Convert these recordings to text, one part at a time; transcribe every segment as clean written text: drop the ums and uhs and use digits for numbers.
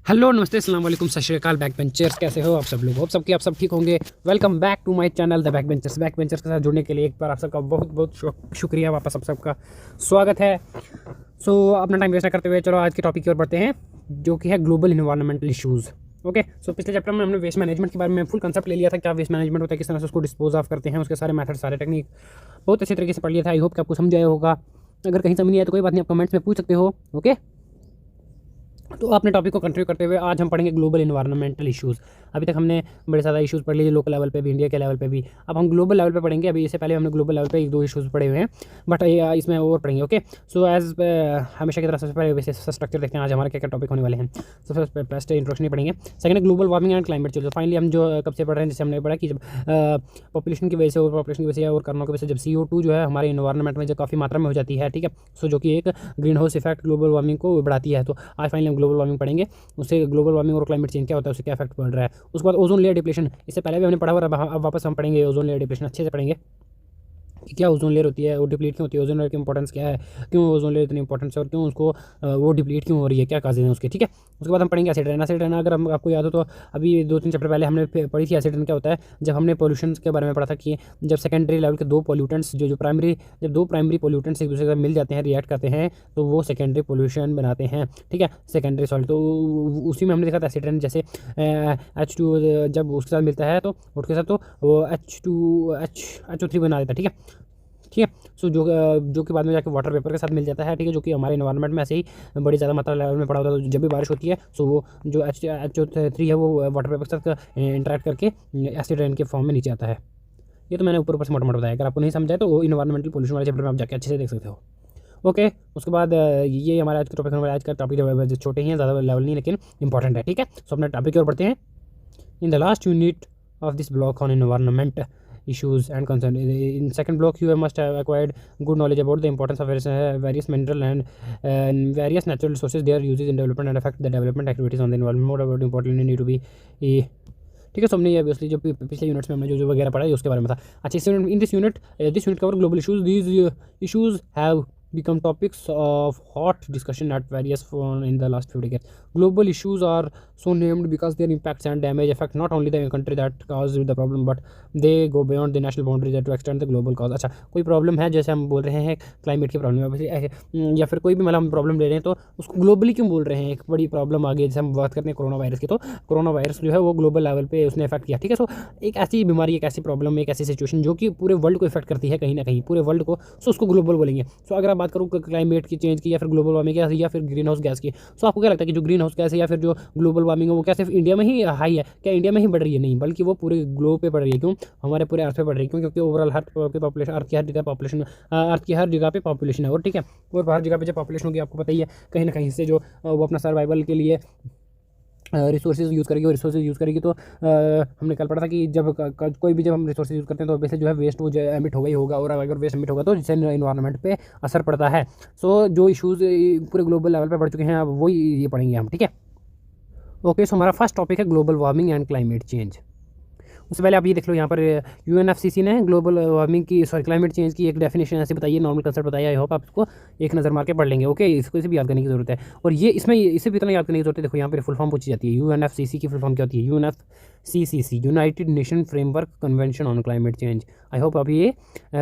Hello नमस्ते अस्सलाम वालेकुम सत श्री अकाल बैक बेंचर्स। कैसे हो आप सब लोग? होप सबकी आप सब ठीक होंगे। Welcome back to my channel the back benchers. Back benchers के साथ जुड़ने के लिए एक बार आप सबका बहुत बहुत शुक्रिया। वापस आप सबका स्वागत है। अपना टाइम वेस्ट ना करते हुए चलो आज के टॉपिक की ओर बढ़ते हैं, जो कि है ग्लोबल इन्वायरमेंटल इशूज़। ओके, पिछले चैप्टर में हमने वेस्ट मैनेजमेंट के बारे में फुल कंसेप्ट ले लिया था, क्या वेस्ट मैनेजमेंट होता है, किस तरह से उसको डिस्पोज ऑफ करते हैं, उसके सारे मेथड सारे टेक्निक बहुत अच्छे तरीके से पढ़ लिया था। आई होप कि आपको समझ आया होगा। अगर कहीं समझ नहीं आया तो कोई बात नहीं, आप कमेंट्स में पूछ सकते हो। ओके, तो अपने टॉपिक को कंटिन्यू करते हुए आज हम पढ़ेंगे ग्लोबल इन्वायरमेंटल इश्यूज़। अभी तक हमने बड़े ज़्यादा इश्यूज़ पढ़ लिए, लोकल लेवल पे भी, इंडिया के लेवल पे भी। अब हम ग्लोबल लेवल पे पढ़ेंगे। अभी इससे पहले हमने ग्लोबल लेवल पे एक दो इश्यूज़ पढ़े हुए हैं, बट इसमें और पढ़ेंगे। ओके, एज हमेशा की तरह सबसे पहले वैसे स्ट्रक्चर देखते हैं आज हमारे क्या क्या टॉपिक होने वाले हैं। सबसे फर्स्ट इंट्रोडक्शन ही पढ़ेंगे। सेकंड है global warming and climate change. Finally हम जो कब से पढ़ रहे हैं, जैसे हमने पढ़ा कि जब पॉपुलेशन की वजह से और पॉपुलेशन की वजह से और कारणों की वजह से जब CO2 जो है हमारे इन्वायरमेंट में जो काफ़ी मात्रा में हो जाती है, ठीक है, जो कि एक green house effect global warming को बढ़ाती है। तो आज फाइनली हम ग्लोबल वार्मिंग पढ़ेंगे, उससे ग्लोबल वार्मिंग और क्लाइमेट चेंज क्या होता है, उससे क्या इफेक्ट पड़ रहा है। उसके बाद ओजोन लेयर डिप्लेशन, इससे पहले भी हमने पढ़ा हुआ, अब वापस हम पढ़ेंगे ओजोन लेयर डिप्लेशन, अच्छे से पढ़ेंगे कि क्या ओजोन लेयर होती है, वो डिप्लीट क्यों होती है, ओजोन लेयर की इंपॉर्टेंस क्या है, क्यों ओजोन लेयर इतनी इंपॉर्टेंस है और क्यों उसको वो डिप्लीट क्यों हो रही है, क्या काजेज हैं उसके। ठीक है, उसके बाद हम पढ़ेंगे एसिड रेन। एसिड रेन अगर हम आपको याद हो तो अभी 2-3 चैप्टर पहले हमने पढ़ी थी एसिड रेन क्या होता है। जब हमने पोल्यूशन के बारे में पढ़ा था कि जब सेकेंडरी लेवल के दो पोल्यूटेंट्स जब दो प्राइमरी पोल्यूटेंट्स एक दूसरे के साथ मिल जाते हैं, रिएक्ट करते हैं, तो वो सेकेंडरी पोल्यूशन बनाते हैं। ठीक है, सेकेंडरी सॉल्ट, तो उसी में हमने देखा था एसिड रेन। जैसे H2 जब उसके साथ मिलता है तो उसके साथ तो वो HO3 बना देता है। ठीक है, ठीक है। जो कि बाद में जाके वाटर वेपर के साथ मिल जाता है। ठीक है, जो कि हमारे इन्वायरमेंट में ऐसे ही बड़ी ज़्यादा मात्रा लेवल में पड़ा होता है। तो जब भी बारिश होती है वो जो HO3 है वो वाटर वेपर के साथ इंटरेक्ट करके एसिड रेन के फॉर्म में नीचे आता है। ये तो मैंने ऊपर ऊपर से मोटा मोटा बताया। अगर आपको नहीं समझा है तो वो इन्वायरमेंटल पोल्यूशन वाले चैप्टर में आप जाके अच्छे से देख सकते हो। ओके, उसके बाद ये हमारा आज का टॉपिक होने वाला है। आज का टॉपिक छोटे ही हैं, ज़्यादा लेवल नहीं, लेकिन इंपॉर्टेंट है। ठीक है, अपने टॉपिक की ओर बढ़ते हैं। In the last unit of this block on environment issues and concern, in second block you must have acquired good knowledge about the importance of various mineral and various natural resources, their uses in development and affect the development activities on the environment. More about important need to be ठीक है। सबने ये obviously जो पिछले units में हमने जो वगैरह पढ़ा है उसके बारे में था। अच्छा, in this unit cover global issues. These issues have become topics of hot discussion at various in the last few decades. Global issues are so named because their impacts and damage affect not only the country that caused the problem, but they go beyond the national boundaries to extend the global cause. अच्छा, कोई problem है, जैसे हम बोल रहे हैं climate की problem है, या फिर कोई भी मतलब हम प्रॉब्लम ले रहे हैं तो उसको ग्लोबली क्यों बोल रहे हैं। एक बड़ी प्रॉब्लम आ गई, जैसे हम बात करते हैं कोरोना वायरस की, तो कोरोना वायरस जो है वो ग्लोबल लेवल पे उसने इफेक्ट किया। ठीक है, एक ऐसी बीमारी, एक ऐसी प्रॉब्लम, एक ऐसी सिचुएशन जो कि पूरे वर्ल्ड को इफेक्ट करती है कहीं ना कहीं, पूरे वर्ल्ड को, उसको ग्लोबल बोलेंगे। अगर आप बात करूँ क्लाइमेट की चेंज की, या फिर ग्लोबल वार्मिंग या फिर ग्रीन हाउस गैस की, आपको क्या लगता है कि जो ग्रीन हाउस गैस है या फिर जो ग्लोबल वार्मिंग है वो क्या सिर्फ इंडिया में ही हाई है? क्या इंडिया में ही बढ़ रही है? नहीं, बल्कि वो पूरे ग्लोब पे बढ़ रही है। क्यों? हमारे पूरे अर्थ पे बढ़ रही है। क्यों? क्योंकि ओवरऑल अर्थ की पॉपुलेशन, अर्थ की हर जगह पे पॉपुलेशन है। और ठीक है, और हर जगह पे जब पॉपुलेशन होगी, आपको पता ही है कहीं ना कहीं से जो वो अपना सर्वाइवल के लिए रिसोर्सेज यूज़ करेगी, और रिसोर्सेज यूज़ करेगी तो हमने कल पढ़ा था कि जब कोई भी जब हम रिसोर्सेज यूज़ करते हैं तो वैसे जो है वेस्ट वो एमिट होगा ही होगा, और अगर वेस्ट एमिट होगा तो जिससे इन्वायरमेंट पे असर पड़ता है। जो इशूज़ पूरे ग्लोबल लेवल पे बढ़ चुके हैं, अब वही ये पढ़ेंगे हम। ठीक है, ओके। हमारा फर्स्ट टॉपिक है global warming and climate change. उससे पहले आप ये देख लो, यहाँ पर UNFCCC ने ग्लोबल वार्मिंग की, क्लाइमेट चेंज की एक डेफिनेशन ऐसे बताइए, नॉर्मल कंसेप्ट बताइए। आई होप आप इसको एक नज़र मार के पढ़ लेंगे। ओके, इसको इसे भी याद करने की जरूरत है। और ये इसमें इसे भी इतना याद करने की जरूरत है। देखो यहाँ पर फुल फॉर्म पूछी जाती है। UNFCCC की फुल फॉर्म क्या होती है? UNFCCC, United Nation framework convention on climate change. I hope आप ये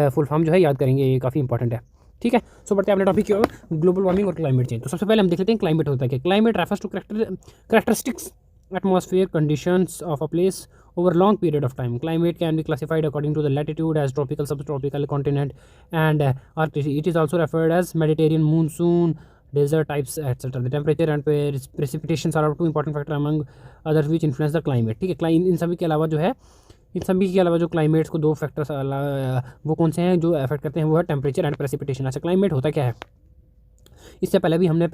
फुल फॉर्म जो है याद करेंगे, ये काफ़ी इंपॉर्टेंट है। ठीक है, बढ़ते हैं अपने टॉपिक की ओर, ग्लोबल वार्मिंग और क्लाइमेट चेंज। तो सबसे पहले हम देख लेते हैं क्लाइमेट होता है क्या। Climate refers to characteristics atmosphere conditions of a place over long period of time. Climate can be classified according to the latitude as tropical, subtropical, continent, and Arctic. It is also referred as Mediterranean, monsoon, desert types, etc. The temperature and precipitations are two important factors among others which influence the climate. ठीक है, इन सभी के अलावा जो है, इन सभी के अलावा जो क्लाइमेट्स को दो फैक्टर्स वो कौन से हैं जो अफेक्ट करते हैं, वो है टेम्परेचर एंड प्रेसिपिटेशन। अच्छा, क्लाइमेट होता क्या है? इससे पहले भी हमने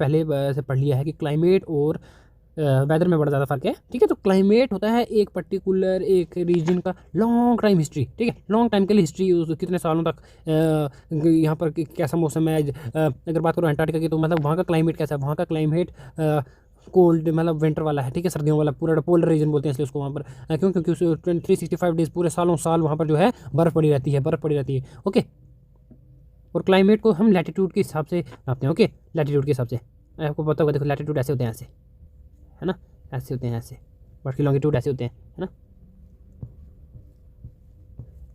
से पढ़ लिया है कि क्लाइमेट और वेदर में बड़ा ज़्यादा फर्क है। ठीक है, तो क्लाइमेट होता है एक पर्टिकुलर एक रीजन का लॉन्ग टाइम हिस्ट्री। ठीक है, लॉन्ग टाइम के लिए हिस्ट्री, कितने सालों तक यहाँ पर कैसा मौसम है। अगर बात करो अंटार्कटिका की, तो मतलब वहाँ का क्लाइमेट कैसा है? वहाँ का क्लाइमेट कोल्ड, मतलब विंटर वाला है। ठीक है, सर्दियों वाला, पूरा पोलर रीजन बोलते हैं इसलिए उसको। वहाँ पर क्यों? क्योंकि 365 डेज पूरे सालों साल वहाँ पर जो है बर्फ़ पड़ी रहती है। ओके, और क्लाइमेट को हम लैटिट्यूड के हिसाब से नापते हैं। ओके, लैटिट्यूड के हिसाब से आपको पता होगा। देखो, लैटिट्यूड ऐसे होते हैं, ऐसे है ना, ऐसे होते हैं, ऐसे वर्टिकल लॉन्गिट्यूड ऐसे होते हैं, है ना।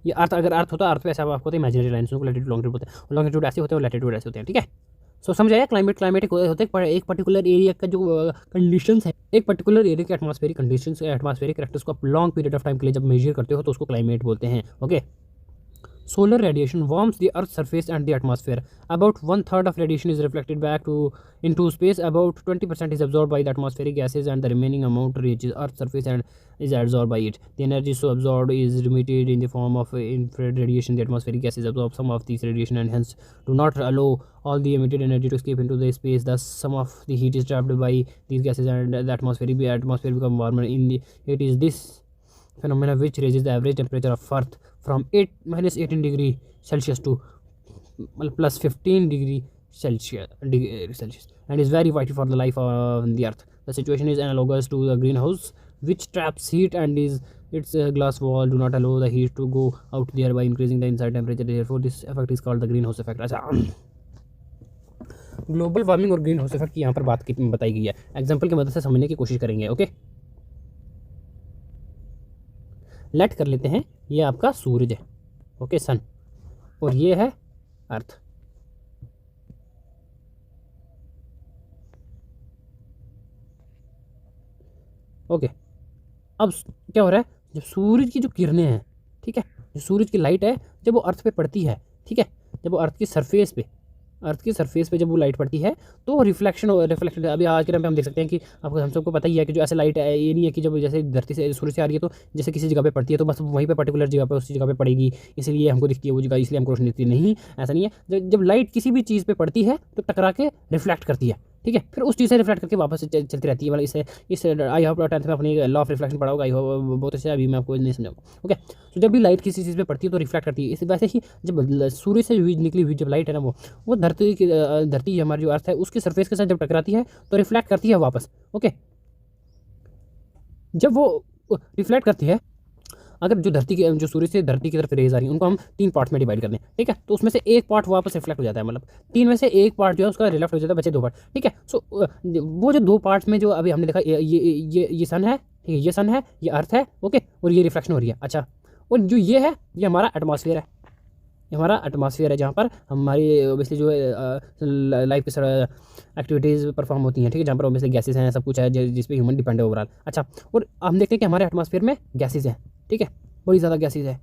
ये अर्थ अगर अर्थ होता, अर्थ पे ऐसा आपको तो इमेजिनरी लाइन्स को लैटिट्यूड लॉन्गिट्यूड बोलते हैं, लॉन्गिट्यूड ऐसे होते हैं और लैटिट्यूड ऐसे होते हैं, ठीक है। सो समझ आया, क्लाइमेटिक होते हैं एक पर्टिकुलर एरिया का जो कंडीशंस है, एक पर्टिकुलर एरिया के एटमॉस्फेरिक कंडीशंस, एटमॉस्फेरिक कैरेक्टर्स को आप लॉन्ग पीरियड ऑफ टाइम के लिए जब मेजर करते हो तो उसको क्लाइमेट बोलते हैं, okay. Solar radiation warms the Earth's surface and the atmosphere. About 1/3 of radiation is reflected back into space. About 20% is absorbed by the atmospheric gases, and the remaining amount reaches Earth's surface and is absorbed by it. The energy so absorbed is emitted in the form of infrared radiation. The atmospheric gases absorb some of this radiation and hence do not allow all the emitted energy to escape into the space. Thus, some of the heat is trapped by these gases, and the atmosphere become warmer. It is this phenomena which raises the average temperature of Earth from -18 degree Celsius to plus 15 degree Celsius, and is very vital for the life on the Earth. The situation is analogous to the greenhouse, which traps heat and its glass wall do not allow the heat to go out, thereby increasing the inside temperature. Therefore, this effect is called the greenhouse effect. अच्छा, global warming और green house effect की यहाँ पर बात बताई गई है, example की मदद से समझने की कोशिश करेंगे, ओके। लेट कर लेते हैं, ये आपका सूरज है, ओके, सन, और ये है अर्थ। ओके, अब क्या हो रहा है, जब सूरज की जो किरणें हैं, ठीक है, जो सूरज की लाइट है जब वो अर्थ पे पड़ती है, ठीक है, जब वो अर्थ की सरफेस पे जब वो लाइट पड़ती है तो रिफ्लेक्शन अभी आज के टाइम पे हम देख सकते हैं कि आपको हम सबको पता ही है कि जो ऐसे लाइट है, ये नहीं है कि जब जैसे धरती से सूरज से आ रही है तो जैसे किसी जगह पे पड़ती है तो बस वहीं पे पर्टिकुलर जगह पे उसी जगह पे पड़ेगी, इसलिए हमको दिखती है वो जगह, इसलिए हमको रोशनी दिखती है। नहीं, ऐसा नहीं है। जब लाइट किसी भी चीज़ पे पड़ती है तो टकरा के रिफ्लेक्ट करती है, ठीक है, फिर उस चीज़ से रिफ्लेक्ट करके वापस चलती रहती है। मतलब इस आई होप 10th में अपनी लॉ ऑफ रिफ्लेक्शन पढ़ा होगा, आई होप बहुत अच्छे, अभी मैं आपको नहीं समझाऊंगा, ओके। तो जब भी लाइट किसी चीज़ पे पड़ती है तो रिफ्लेक्ट करती है, इस वैसे ही जब सूर्य से निकली हुई जब लाइट है ना, वो धरती हमारी जो अर्थ है उसकी सरफेस के साथ जब टकराती है तो रिफ्लेक्ट करती है वापस, ओके। जब वो रिफ्लेक्ट करती है, अगर जो सूर्य से धरती की तरफ रेज आ रही है उनको हम 3 पार्ट्स में डिवाइड कर दें, ठीक है, तो उसमें से एक पार्ट वापस रिफ्लेक्ट हो जाता है, मतलब 3 में से एक पार्ट जो है उसका रिफ्लेक्ट हो जाता है, बचे 2 पार्ट, ठीक है। सो वो जो 2 पार्ट्स में जो अभी हमने देखा, ये सन है, ठीक है, ये सन है, ये अर्थ है, ओके, और ये रिफ्लेक्शन हो रही है, अच्छा। और जो ये है, ये हमारा एटमॉस्फेयर है, हमारा एटमॉस्फेयर है, जहाँ पर हमारी ओबियसली जो है लाइफ की एक्टिविटीज़ परफॉर्म होती हैं, ठीक है, जहाँ पर ओबियसली गैसेज हैं, सब कुछ है जिस पे ह्यूमन डिपेंड है ओवरऑल, अच्छा। और हम देखते हैं कि हमारे एटमॉस्फेयर में गैसेज हैं, ठीक है, बड़ी ज़्यादा गैसेज है,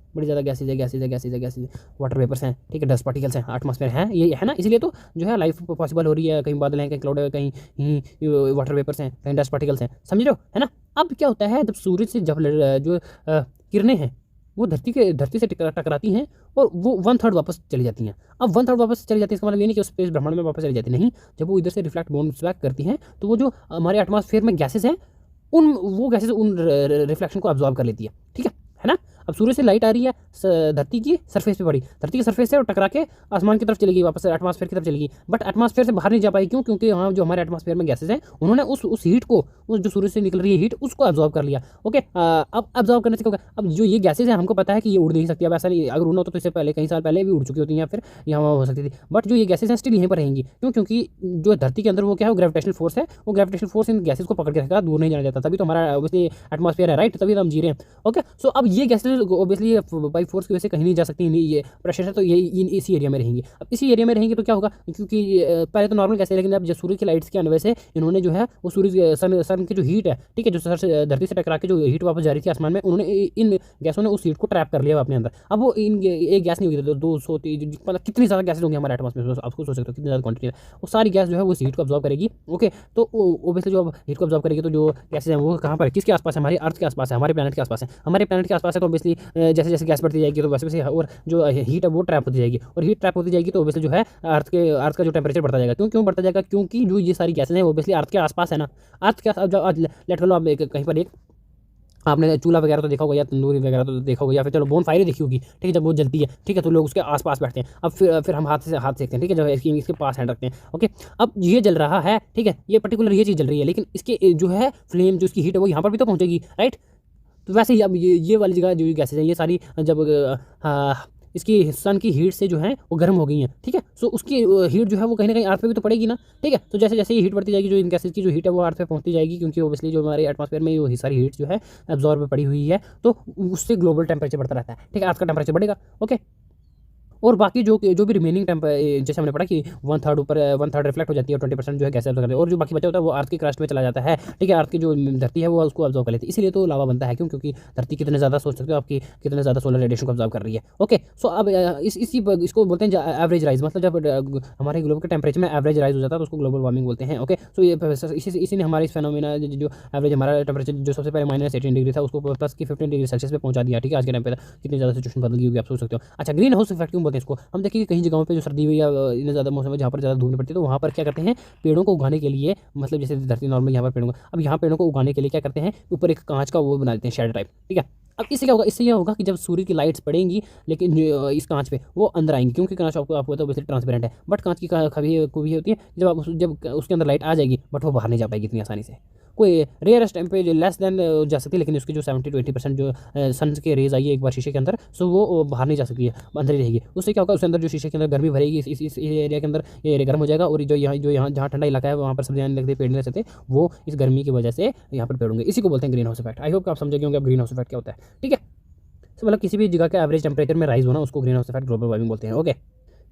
वाटर वेपर्स हैं, ठीक है, डस्ट पार्टिकल्स हैं, एटमॉस्फेयर हैं, ये है ना, इसलिए तो जो है लाइफ पॉसिबल हो रही है। कहीं बादल हैं, कहीं क्लाउड है, कहीं वाटर वेपर्स हैं, कहीं डस्ट पार्टिकल्स हैं, समझ रहे हो, है ना। अब क्या होता है, जब सूरज से जब जो किरणें हैं वो धरती से टकराती हैं और वो 1/3 वापस चली जाती हैं। अब 1/3 वापस चली जाती है, इसका मतलब ये नहीं कि स्पेस ब्रह्मांड में वापस चली जाती, नहीं, जब वो इधर से रिफ्लेक्ट बाउंस बैक करती हैं तो वो जो हमारे एटमॉस्फेयर में गैसेज हैं वो गैसेज उन रिफ्लेक्शन को अब्जॉर्ब कर लेती है, ठीक है ना। अब सूर्य से लाइट आ रही है, धरती की सरफेस पे पड़ी, धरती की सरफेस से और टकरा के आसमान की तरफ चलेगी, वापस एटमॉस्फेयर की तरफ चलेगी, बट एटमॉस्फेयर से बाहर नहीं जा पाई, क्यों? क्योंकि यहाँ जो हमारे एटमॉस्फेयर में गैसेज हैं उन्होंने उस हीट को, उस जो सूर्य से निकल रही है हीट, उसको अब्जॉर्ब कर लिया, ओके। अब अब्जॉर्ब करने से क्या होगा, अब जो ये गैसेज हैं हमको पता है कि ये उड़ नहीं सकती, अब ऐसा नहीं, अगर उड़ना होता तो इससे पहले कई साल पहले भी उड़ चुकी होती हैं या फिर यहाँ हो सकती थी, बट जो ये गैसेज हैं स्टिल यहीं पर रहेंगी, क्यों? क्योंकि जो धरती के अंदर वो क्या है, ग्रेविटेशनल फोर्स है, वो ग्रेविटेशनल फोर्स इन गैसेज को पकड़ के रखा, दूर नहीं जाना जाता, तभी तो हमारा ऑब्वियसली एटमॉस्फेयर है, राइट, तभी तो हम जी रहे हैं, ओके। सो अब ये गैसेज ऑब्वियसली बाई फोर्स की वजह से कहीं नहीं जा सकती, ये प्रेशर है तो ये इसी एरिया में रहेंगी। अब इसी एरिया में रहेंगी तो क्या होगा, क्योंकि पहले तो नॉर्मल गैस है, लेकिन अब जब सूर्य की लाइट्स के आने वजह से इन्होंने जो है वो सूर्य सन की जो हीट है, ठीक है, जो धरती से टकरा के जो हीट वापस जा रही थी आसमान में, उन्होंने इन गैसों ने उस हीट को ट्रैप कर लिया अपने अंदर। अब वो एक गैस नहीं होगी, 200 मतलब कितनी ज़्यादा गैसेज होंगी हमारे एटमॉस्फेयर में, आपको सोच सकते हो कितनी ज़्यादा क्वांटिटी है, वो सारी गैस जो है वो हीट को अब्जॉर्ब करेगी, ओके। तो ओबियसली जो हीट को अब्जॉर्ब करेगी तो जो गैसेज हैं वो कहाँ पर, किसके आसपास है, हमारे अर्थ के आसपास है, हमारे प्लैनेट के आसपास है, हमारे प्लैनेट के आसपास है, तो ओबियसली जैसे जैसे गैस बढ़ती जाएगी तो वैसे वैसे और जो हीट है वो ट्रैप होती जाएगी, और हीट ट्रैप होती जाएगी तो ओबियसली जो है अर्थ का जो टेम्परेचर बढ़ता जाएगा। क्यों बढ़ता जाएगा, क्योंकि जो ये सारी गैसेज हैं ओबियसली अर्थ के आसपास है ना, अर्थ के लेट कर लो आप कहीं पर एक आपने चूल्हा वगैरह तो देखा होगा या तंदूरी वगैरह तो देखा होगा या फिर चलो बोन फायर देखी होगी, ठीक है, जब वो जलती है, ठीक है, तो लोग उसके आसपास बैठते हैं। अब फिर हम हाथ सेकते हैं, ठीक है, जब इसके पास हैंड रखते हैं, ओके। अब ये जल रहा है, ठीक है, ये पर्टिकुलर ये चीज़ जल रही है, लेकिन इसके जो है फ्लेम जो इसकी हीट है वो यहाँ पर भी तो पहुँचेगी, राइट। तो वैसे ही अब ये वाली जगह जो गैसेज है ये सारी जब इसकी सन की हीट से जो है वो गर्म हो गई हैं, ठीक है। सो उसकी हीट जो है वो कहीं ना कहीं अर्थ पे भी तो पड़ेगी ना, ठीक है। तो जैसे जैसे ये हीट बढ़ती जाएगी, जो इन गैसेज की जो हीट है वो अर्थ पे पहुंचती जाएगी, क्योंकि ओबियसली जो हमारे एटमॉस्फेयर में ये सारी हीट जो है एब्जॉर्ब पड़ी हुई है, तो उससे ग्लोबल टेम्परेचर बढ़ता रहता है, ठीक है। अर्थ का टेम्परेचर बढ़ेगा, ओके। और बाकी जो भी रिमेनिंग जैसे हमने पढ़ा कि 1/3 ऊपर 1/3 रिफ्लेक्ट हो जाती है और 20% जो है गैस एब्जॉर्ब करती है, और जो बाकी बचा होता है वो अर्थ की क्रस्ट में चला जाता है, ठीक है। अर्थ की जो धरती है वो उसको एब्जॉर्ब कर लेती है, इसीलिए तो लावा बनता है। क्यों? क्योंकि धरती कितने ज़्यादा, सोच सकते हो आपकी कितने ज़्यादा सोलर रेडिएशन को एब्जॉर्ब कर रही है, ओके। सो अब इसको बोलते हैं एवरेज राइज, मतलब जब हमारे ग्लोब के टेम्परेचर में एवरेज राइज हो जाता है तो उसको ग्लोबल वार्मिंग बोलते हैं, ओके। सो ये इसी ने हमारे इस फेनोमेना जो एवरेज हमारा टेम्परेचर जो सबसे पहले -18 डिग्री था उसको प्लस की 15 डिग्री सेल्सियस पे पहुंचा दिया, ठीक है। आज के टाइम पे कितनी ज़्यादा सिचुएशन बदल गई होगी आप सोच सकते हो। अच्छा, ग्रीन हाउस इफेक्ट क्यों बोलते हैं इसको? हम देखिए कहीं जगहों पे जो सर्दी हुई या इतने ज़्यादा मौसम है जहाँ पर ज़्यादा धूप नहीं पड़ती, तो वहाँ पर क्या करते हैं, पेड़ों को उगाने के लिए, मतलब जैसे धरती नॉर्मल यहाँ पर पेड़ों को, अब यहाँ पेड़ों को उगाने के लिए क्या करते हैं, ऊपर एक कांच का वो बना देते हैं, शेड टाइप, ठीक है। अब इससे क्या होगा, इससे यह होगा कि जब सूर्य की लाइट्स पड़ेंगी लेकिन इस कांच पे वो अंदर आएंगी, क्योंकि कांच आपको तो वैसे ट्रांसपेरेंट है, बट कांच की खूबी होती है जब उसके अंदर लाइट आ जाएगी बट वो बाहर नहीं जा पाएगी इतनी आसानी से। कोई रेयरेस्ट टाइम पे लेस देन जा सकती है, लेकिन उसकी जो 70 to 80% जो सन के रेज आई है एक बार शीशे के अंदर, सो वो बाहर नहीं जा सकती है, अंदर ही रहेगी। उससे क्या होगा, उसके अंदर जो शीशे के अंदर गर्मी भरेगी, इस एरिया के अंदर ये एरिया गर्म हो जाएगा, और जो यहाँ जहाँ ठंडा इलाका है वहाँ पर सब्जियाँ नहीं लगती, पेड़ नहीं रह सकते, वो इस गर्मी की वजह से यहाँ पर पेड़ होंगे। इसी को बोलते हैं green house effect. I hope आप समझे होंगे अब ग्रीन हाउस इफेक्ट क्या होता है, ठीक है। तो मतलब किसी भी जगह का एवरेज टेम्परेचर में राइज होना उसको green house effect, global warming बोलते हैं, okay.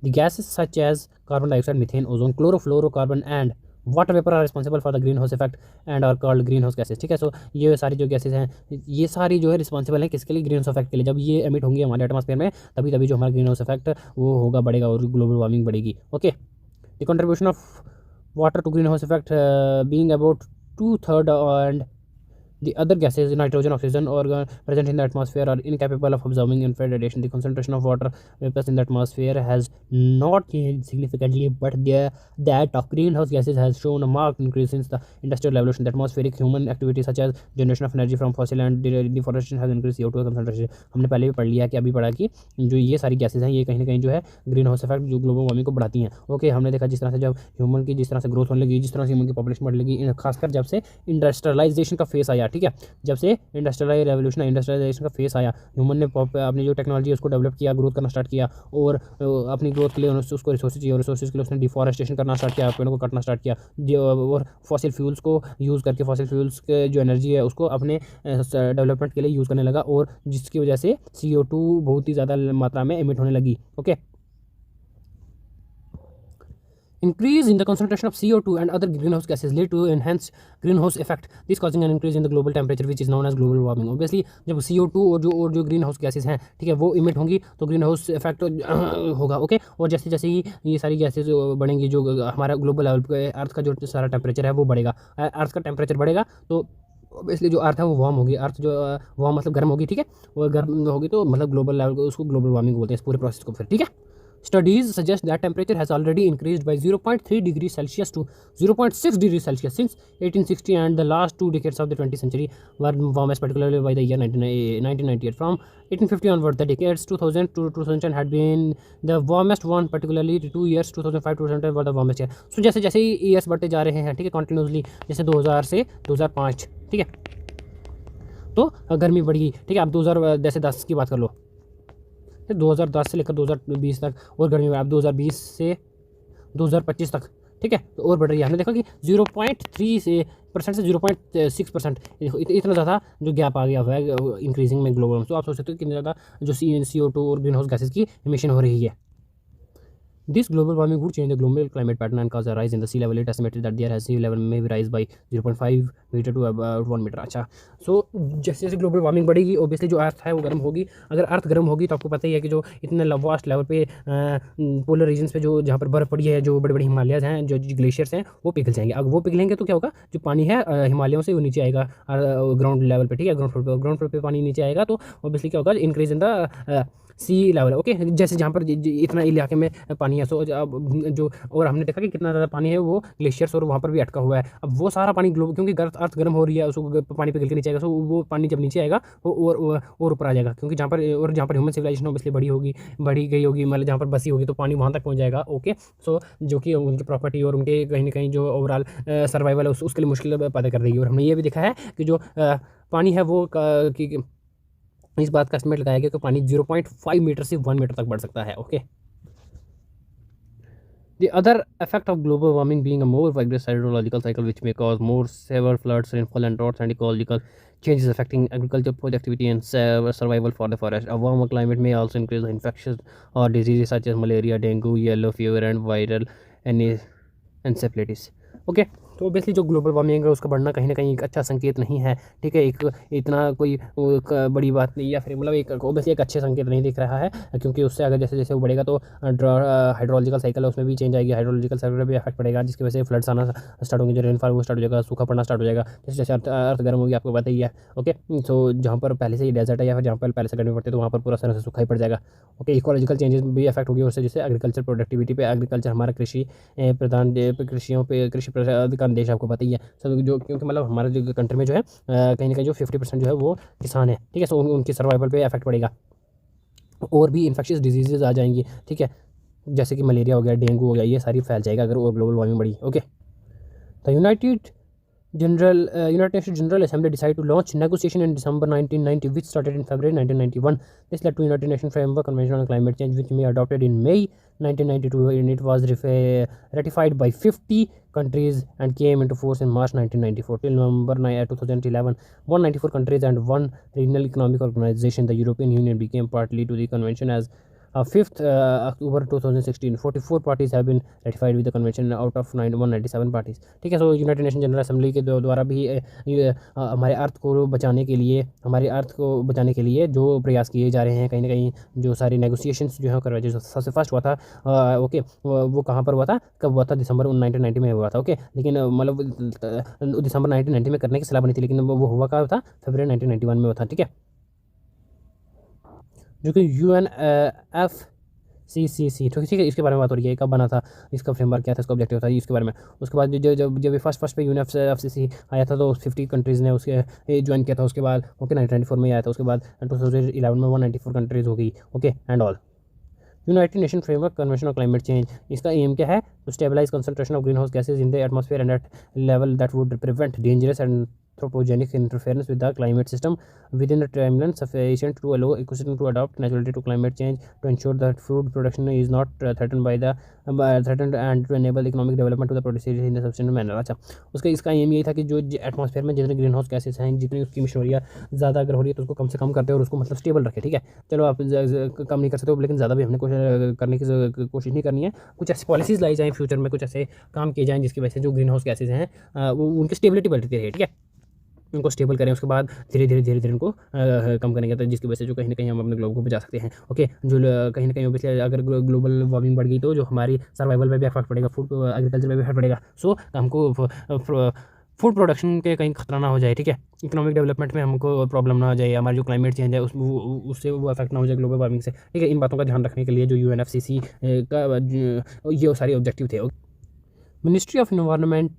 The gases such as carbon dioxide, methane, ozone, chlorofluorocarbon and water vapour are responsible for the green house effect and are called green house gases, ठीक है। सो ये सारी जो gases हैं ये सारी जो है रिस्पॉन्सिबल है किसके लिए, ग्रीन हाउस इफेक्ट के लिए। जब ये एमिट होंगी हमारे एटमॉस्फेयर में तभी जो हमारा ग्रीन हाउस इफेक्ट वो होगा, बढ़ेगा और ग्लोबल वार्मिंग बढ़ेगी, okay. The contribution of water to green house effect being about 2/3 and the other gases, nitrogen, oxygen, organ present in the atmosphere are incapable of absorbing infrared radiation. The concentration of water vapors in the atmosphere has not changed significantly, but that of greenhouse gases has shown a marked increase since the industrial revolution. The atmospheric human activities such as generation of energy from fossil and deforestation has increased CO2 concentration. हमने पहले भी पढ़ लिया कि अभी पढ़ा कि जो ये सारी गैसेज हैं ये कहीं ना कहीं जो है ग्रीन हाउस इफेक्ट जो ग्लोबल वार्मिंग को बढ़ाती हैं, ओके। हमने देखा जिस तरह से जब ह्यूमन की जिस तरह से ग्रोथ होने लगी, जिस तरह से ह्यूमन की पॉपुलेशन बढ़ने लगी, खासकर जब से इंडस्ट्रियलाइजेशन का फेस आया, ठीक है। जब से इंडस्ट्रियलाइजेशन का फेस आया, ह्यूमन ने अपनी जो टेक्नोलॉजी है उसको डेवलप किया, ग्रोथ करना स्टार्ट किया, और अपनी ग्रोथ के लिए उसको रिसोर्सेज चाहिए, और रिसोर्सेज के लिए उसने डिफॉरेस्टेशन करना स्टार्ट किया, पेड़ों को काटना स्टार्ट किया, और फॉसिल फ्यूल्स को यूज़ करके फॉसिल फ्यूल्स के जो एनर्जी है उसको अपने डेवलपमेंट के लिए यूज़ करने लगा, और जिसकी वजह से CO2 बहुत ही ज़्यादा मात्रा में एमिट होने लगी, okay. Increase in the concentration of CO2 and other greenhouse gases lead to enhanced greenhouse effect, this causing an increase in the global temperature which is known as global warming. Obviously जब CO2 और जो green house gases हैं, ठीक है, वो emit होंगी तो green house effect होगा, ओके। और जैसे जैसे ही ये सारी गैसेज बढ़ेंगी, जो हमारा ग्लोबल लेवल पे अर्थ का जो सारा टेम्परेचर है वो बढ़ेगा, अर्थ का टेम्परेचर बढ़ेगा तो इसलिए जो अर्थ है वो वार्म होगी, अर्थ जो वार्म मतलब गर्म होगी, ठीक है। और गर्म होगी तो मतलब ग्लोबल लेवल को उसको ग्लोबल वार्मिंग बोलते हैं इस पूरे प्रोसेस को फिर, ठीक है। Studies suggest that temperature has already increased by 0.3 degrees Celsius to 0.6 degrees Celsius since 1860, and the last 2 decades of the 20th century were warmest, particularly by the year 1998. From 1850 onward, the decades 2000 to 2010 had been the warmest one, particularly 2 years 2005 to 2010 were the warmest year. So जैसे जैसे ही years बढ़ते जा रहे हैं, ठीक है, continuously, जैसे 2000 से 2005, ठीक है, तो गर्मी बढ़ी, ठीक है। अब 2010 की बात कर लो, 2010 से लेकर 2020 तक, और गर्मी अब 2020 से 2025 तक, ठीक है, तो और बढ़ रही है। हमने देखा कि 0.3% से 0.6% इतना ज़्यादा जो गैप आ गया हुआ है इंक्रीजिंग में ग्लोबल। तो आप सोच सकते हो कितनी ज़्यादा जो CO2 और ग्रीन हाउस गैसेज की इमिशन हो रही है। This global warming would change the global climate pattern and cause a rise in the sea level. It estimated that there has sea level may rise by 0.5 metre to about 1 metre. अच्छा, so जैसे जैसे global warming बढ़ेगी obviously जो अर्थ है वो गर्म होगी। अगर अर्थ गर्म होगी तो आपको पता ही है कि जो इतने वास्ट लेवल पे पोलर रीजन्स पे जो जहाँ पर बर्फ़ पड़ी है, जो बड़े बड़े हिमालयज हैं, जो ग्लेशियर्स हैं, वो पिघल जाएंगे। अगर वो पिघलेंगे तो क्या होगा, जो पानी है हिमालयों से वो नीचे आएगा ग्राउंड लेवल पे, ठीक है, ग्राउंड फ्लोर पे पानी नीचे आएगा तो ओबियसली क्या होगा, increase in the sea level, okay. जैसे जहाँ पर इतना इलाके में पानी है, सो अब जो, और हमने देखा कि कितना ज़्यादा पानी है वो ग्लेशियर्स और वहाँ पर भी अटका हुआ है। अब वो सारा पानी ग्लोब, क्योंकि अर्थ गर्म हो रही है, उसको पानी पिघल के नीचे आएगा, सो वो पानी जब नीचे आएगा वो और ऊपर आ जाएगा, क्योंकि जहाँ पर ह्यूमन सिविलाइजेशन ऑब्वियसली बढ़ी गई होगी, मतलब जहाँ पर बसी होगी तो पानी वहाँ तक पहुँच जाएगा, ओके। सो जो कि उनकी प्रॉपर्टी और उनके कहीं ना कहीं जो ओवरऑल सर्वाइवल है उसके लिए मुश्किल पैदा कर देगी। और हमने ये भी देखा है कि जो पानी है वो इस बात का एस्टिमेट लगाया गया कि पानी 0.5 मीटर से 1 मीटर तक बढ़ सकता है। Okay, the other effect of global warming being a more vigorous hydrological cycle which may cause more severe floods, rainfall and droughts, and ecological changes affecting agriculture, productivity and survival for the forest. A warmer climate may also increase infections or diseases such as malaria, dengue, yellow fever and viral encephalitis. Okay, तो obviously जो global warming है उसका बढ़ना कहीं ना कहीं एक अच्छा संकेत नहीं है। ठीक है, एक इतना कोई बड़ी बात नहीं, या फिर मतलब एक ऑब्वियसली एक अच्छे संकेत नहीं दिख रहा है, क्योंकि उससे अगर जैसे जैसे वो बढ़ेगा तो हाइड्रोलॉजिकल साइकिल है उसमें भी चेंज आएगी, हाइड्रोलॉजिकल साइकिल पर भी इफेक्ट पड़ेगा, जिसकी वजह से फ्लड्स आना स्टार्ट होंगे, जो रेनफॉल वो स्टार्ट हो जाएगा, सूखा पड़ना स्टार्ट हो जाएगा, जैसे जैसे अर्थ गर्म होगी, आपको पता ही है। ओके, तो जहाँ पर पहले से ही डेजर्ट है या फिर जहाँ पर पहले से गर्मी पड़ती है तो वहाँ पर पूरा तरह से सूखा ही पड़ जाएगा। ओके, इकोलॉजिकल चेंजेस भी इफेक्ट होगी उससे, जैसे एग्रीकल्चर प्रोडक्टिविटी पे, एग्रीकल्चर हमारा कृषि प्रधान कृषियों पे, कृषि प्रधान देश आपको पता ही है सब, जो क्योंकि मतलब हमारे जो कंट्री में जो है कहीं ना कहीं जो 50% जो है वो किसान है। ठीक है, सो उनकी सर्वाइवल पे इफेक्ट पड़ेगा, और भी इन्फेक्शियस डिजीजेज आ जाएंगी। ठीक है, जैसे कि मलेरिया हो गया, डेंगू हो गया, ये सारी फैल जाएगा अगर वो ग्लोबल वार्मिंग बढ़ी। Okay, the United Nations General Assembly decided to launch negotiation in December 1990, which started in February 1991. This led to United Nations Framework Convention on Climate Change, which was adopted in May 1992, and it was ratified by 50 countries and came into force in March 1994. Till November 2011, 194 countries and one regional economic organization, the European Union, became party to the convention. As 5th October 2016, 44 parties have been ratified with the convention out of 197 parties. ठीक है, सो United nation general assembly के द्वारा भी हमारे अर्थ को बचाने के लिए, हमारे अर्थ को बचाने के लिए जो प्रयास किए जा रहे हैं, कहीं ना कहीं जो सारे नेगोशिएशंस जो है करवाए, जो सबसे फर्स्ट हुआ था ओके, वो कहाँ पर हुआ था, कब हुआ था, दिसंबर 1990 में हुआ था। ओके, लेकिन मतलब दिसंबर 1990 में करने की सलाह बनी थी, लेकिन वो हुआ कब था, फरवरी 1991 में हुआ था। ठीक है, जो कि UNFCCC, ठीक है, इसके बारे में बात हो रही है, कब बना था, इसका फ्रेमवर्क क्या था, इसका ऑब्जेक्टिव था, इसके बारे में। उसके बाद जब फर्स्ट पे UNFCCC आया था तो 50 कंट्रीज़ ने उसके ज्वाइन किया था। उसके बाद ओके 1994 में आया था, उसके बाद 2011 में 194 कंट्रीज़ हो गई। Okay, and all. United Nation framework convention on climate change, इसका एम क्या है, to stabilize concentration of green house gases in the atmosphere and at level that would prevent dangerous and anthropogenic interference with the climate system within a timeline sufficient to allow ecosystem to adapt naturally to climate change, to ensure that food production is not threatened and to enable economic development to the producer in a sustainable manner। अच्छा, उसका इसका M यही था कि जो atmosphere में जितने green house gases हैं, जितनी उसकी मिशोरिया ज़्यादा अगर हो रही है तो उसको कम से कम करते हैं और उसको मतलब स्टेबल रखे। ठीक है, चलो आप कम नहीं कर सकते हो, लेकिन ज़्यादा भी हमने करने की कोशिश नहीं करनी है। कुछ ऐसी पॉलिसीज़ लाई जाएँ फ्यूचर में, कुछ ऐसे काम किए जाएँ जिसकी वजह से जो ग्रीन हाउस गैसेज हैं वो उनकी स्टेबिलिटी बढ़ती रहे। ठीक है, उनको स्टेबल करें, उसके बाद धीरे धीरे उनको कम करेंगे, तो जिसकी वजह से जो कहीं ना कहीं हम अपने ग्लोब को बचा सकते हैं। ओके, जो कहीं ना कहीं ऑब्वियसली अगर ग्लोबल वार्मिंग बढ़ गई तो जो हमारी सर्वाइवल में भी इफेक्ट पड़ेगा, फूड एग्रीकल्चर में भी इफेक्ट पड़ेगा। सो हमको फूड प्रोडक्शन के कहीं खतरा ना हो जाए। ठीक है, इकोनॉमिक डेवलपमेंट में हमको प्रॉब्लम ना हो जाए, हमारी जो क्लाइमेट चेंज है उससे वो इफेक्ट ना हो जाए ग्लोबल वार्मिंग से। ठीक है, इन बातों का ध्यान रखने के लिए जो UNFCCC का ये सारे ऑब्जेक्टिव थे। Ministry of environment,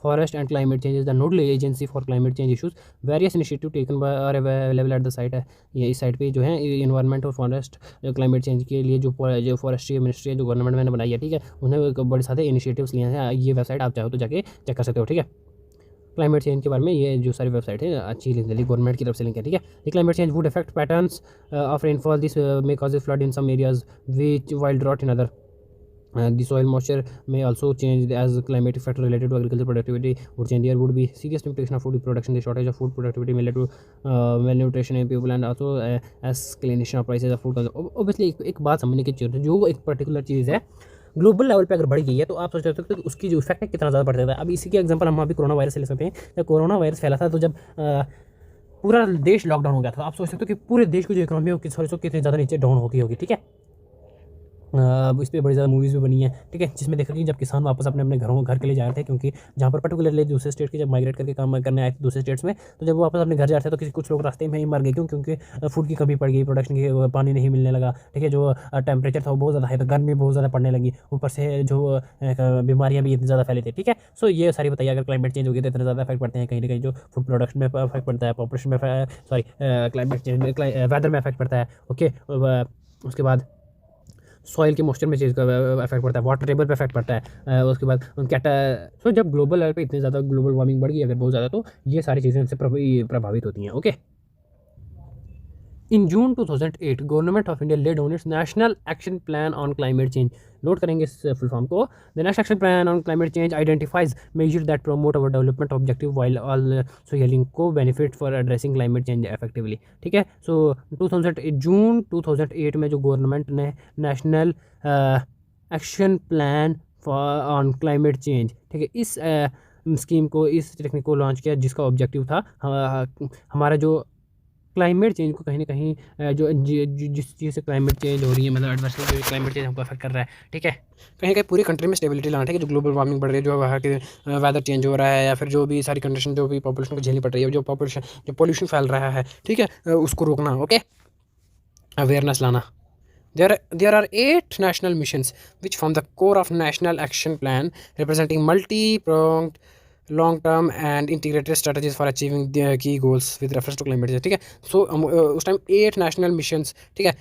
Forest and Climate Change is the nodal agency for climate change issues. Various initiatives taken by are available at the site है। ये इस साइट पे जो है इन्वायरमेंट और फॉरेस्ट क्लाइमेट चेंज के लिए जो फॉरेस्ट्री मिनिस्ट्री है जो गवर्नमेंट मैंने बनाई है। ठीक है, उन्हें बड़े सारे इनिशिएटिव्स लिए हैं। ये वेबसाइट आप चाहो तो जाके चेक कर सकते हो। ठीक है, क्लाइमेट चेंज के बारे में ये जो सारी वेबसाइट है अच्छी लिंक है, गवर्नमेंट की तरफ से लिंक है। ठीक है, climate change would affect patterns of rainfall, this may cause flood in some areas which wild drought in other. The soil moisture may also change as climatic factor related to agricultural productivity would change. There would be serious limitation of food production. The shortage of food productivity may lead to malnutrition in people and also escalation of prices of food. Obviously एक बात समझने की चीज़ है, जो एक particular चीज़ है global level पे अगर बढ़ गई है तो आप सोच सकते हो कि उसकी जो इफेक्ट है कितना ज़्यादा बढ़ जाता है। अब इसी के एग्जांपल हम अभी कोरोना वायरस से ले सकते हैं। जब कोरोना वायरस फैला था तो जब पूरा देश लॉकडाउन हो गया था, आप सोच सकते हो कि पूरे देश की जो इकोनॉमी हो कितनी ज़्यादा नीचे डाउन हो गई होगी। ठीक है, इस पर बड़ी ज़्यादा मूवीज़ भी बनी है। ठीक है, जिसमें देखा कि जब किसान वापस अपने घर के लिए जा रहे थे, क्योंकि जहाँ पर पर्टिकुलरली दूसरे स्टेट के जब माइग्रेट करके काम करने आए थे दूसरे स्टेट्स में, तो जब वो वापस अपने घर जा रहे थे तो कुछ लोग रास्ते में ही मर गए। क्योंकि फूड की कमी पड़ गई, प्रोडक्शन की पानी नहीं मिलने लगा। ठीक है, जो टेम्परेचर था वो बहुत ज़्यादा है, तो गर्मी बहुत ज़्यादा पड़ने लगी, ऊपर से जो बीमारियाँ भी इतनी ज़्यादा फैली थी। ठीक है, सो ये सारी बताइए, अगर क्लाइमेट चेंज हो गया तो इतने ज़्यादा इफेक्ट पड़ते हैं, कहीं ना कहीं जो फूड प्रोडक्शन में इफेक्ट पड़ता है, पॉपुलेशन में क्लाइमेट चेंज में वेदर में इफेक्ट पड़ता है। ओके, उसके बाद सॉइल के मॉइस्चर में चीज़ का इफेक्ट पड़ता है, वाटर टेबल पे इफेक्ट पड़ता है। उसके बाद सो जब ग्लोबल लेवल पे इतनी ज़्यादा ग्लोबल वार्मिंग बढ़ गई अगर बहुत ज़्यादा, तो ये सारी चीज़ें उनसे प्रभावित होती हैं। Okay, in June 2008 government of India laid on its national action plan on climate change. Note करेंगे इस फुल फॉर्म को। The national action plan on climate change identifies measure that promote our development objective while also yielding co benefit for addressing climate change effectively. ठीक है, so June 2008 में जो government ने national action plan for on climate change, ठीक है, इस scheme को, इस टेक्निक को लॉन्च किया, जिसका ऑब्जेक्टिव था हमारा जो क्लाइमेट चेंज को कहीं ना कहीं जिस चीज़ से क्लाइमेट चेंज हो रही है, मतलब एडवर्सली जो क्लाइमेट चेंज हमको अफेक्ट कर रहा है, ठीक है, कहीं कहीं पूरी कंट्री में स्टेबिलिटी लाना, ठीक है, जो ग्लोबल वार्मिंग बढ़ रही है, जो वहाँ के वेदर चेंज हो रहा है, या फिर जो भी सारी कंडीशन जो भी पॉपुलेशन को झेलनी पड़ रही है, जो पोल्यूशन फैल रहा है, ठीक है, उसको रोकना। ओके, अवेयरनेस लाना। There are 8 national missions which form the core of National Action Plan, representing multi-pronged, long-term and integrated strategies for achieving the key goals with reference to climate change। ठीक है, सो उस टाइम 8 नेशनल मिशंस, ठीक है,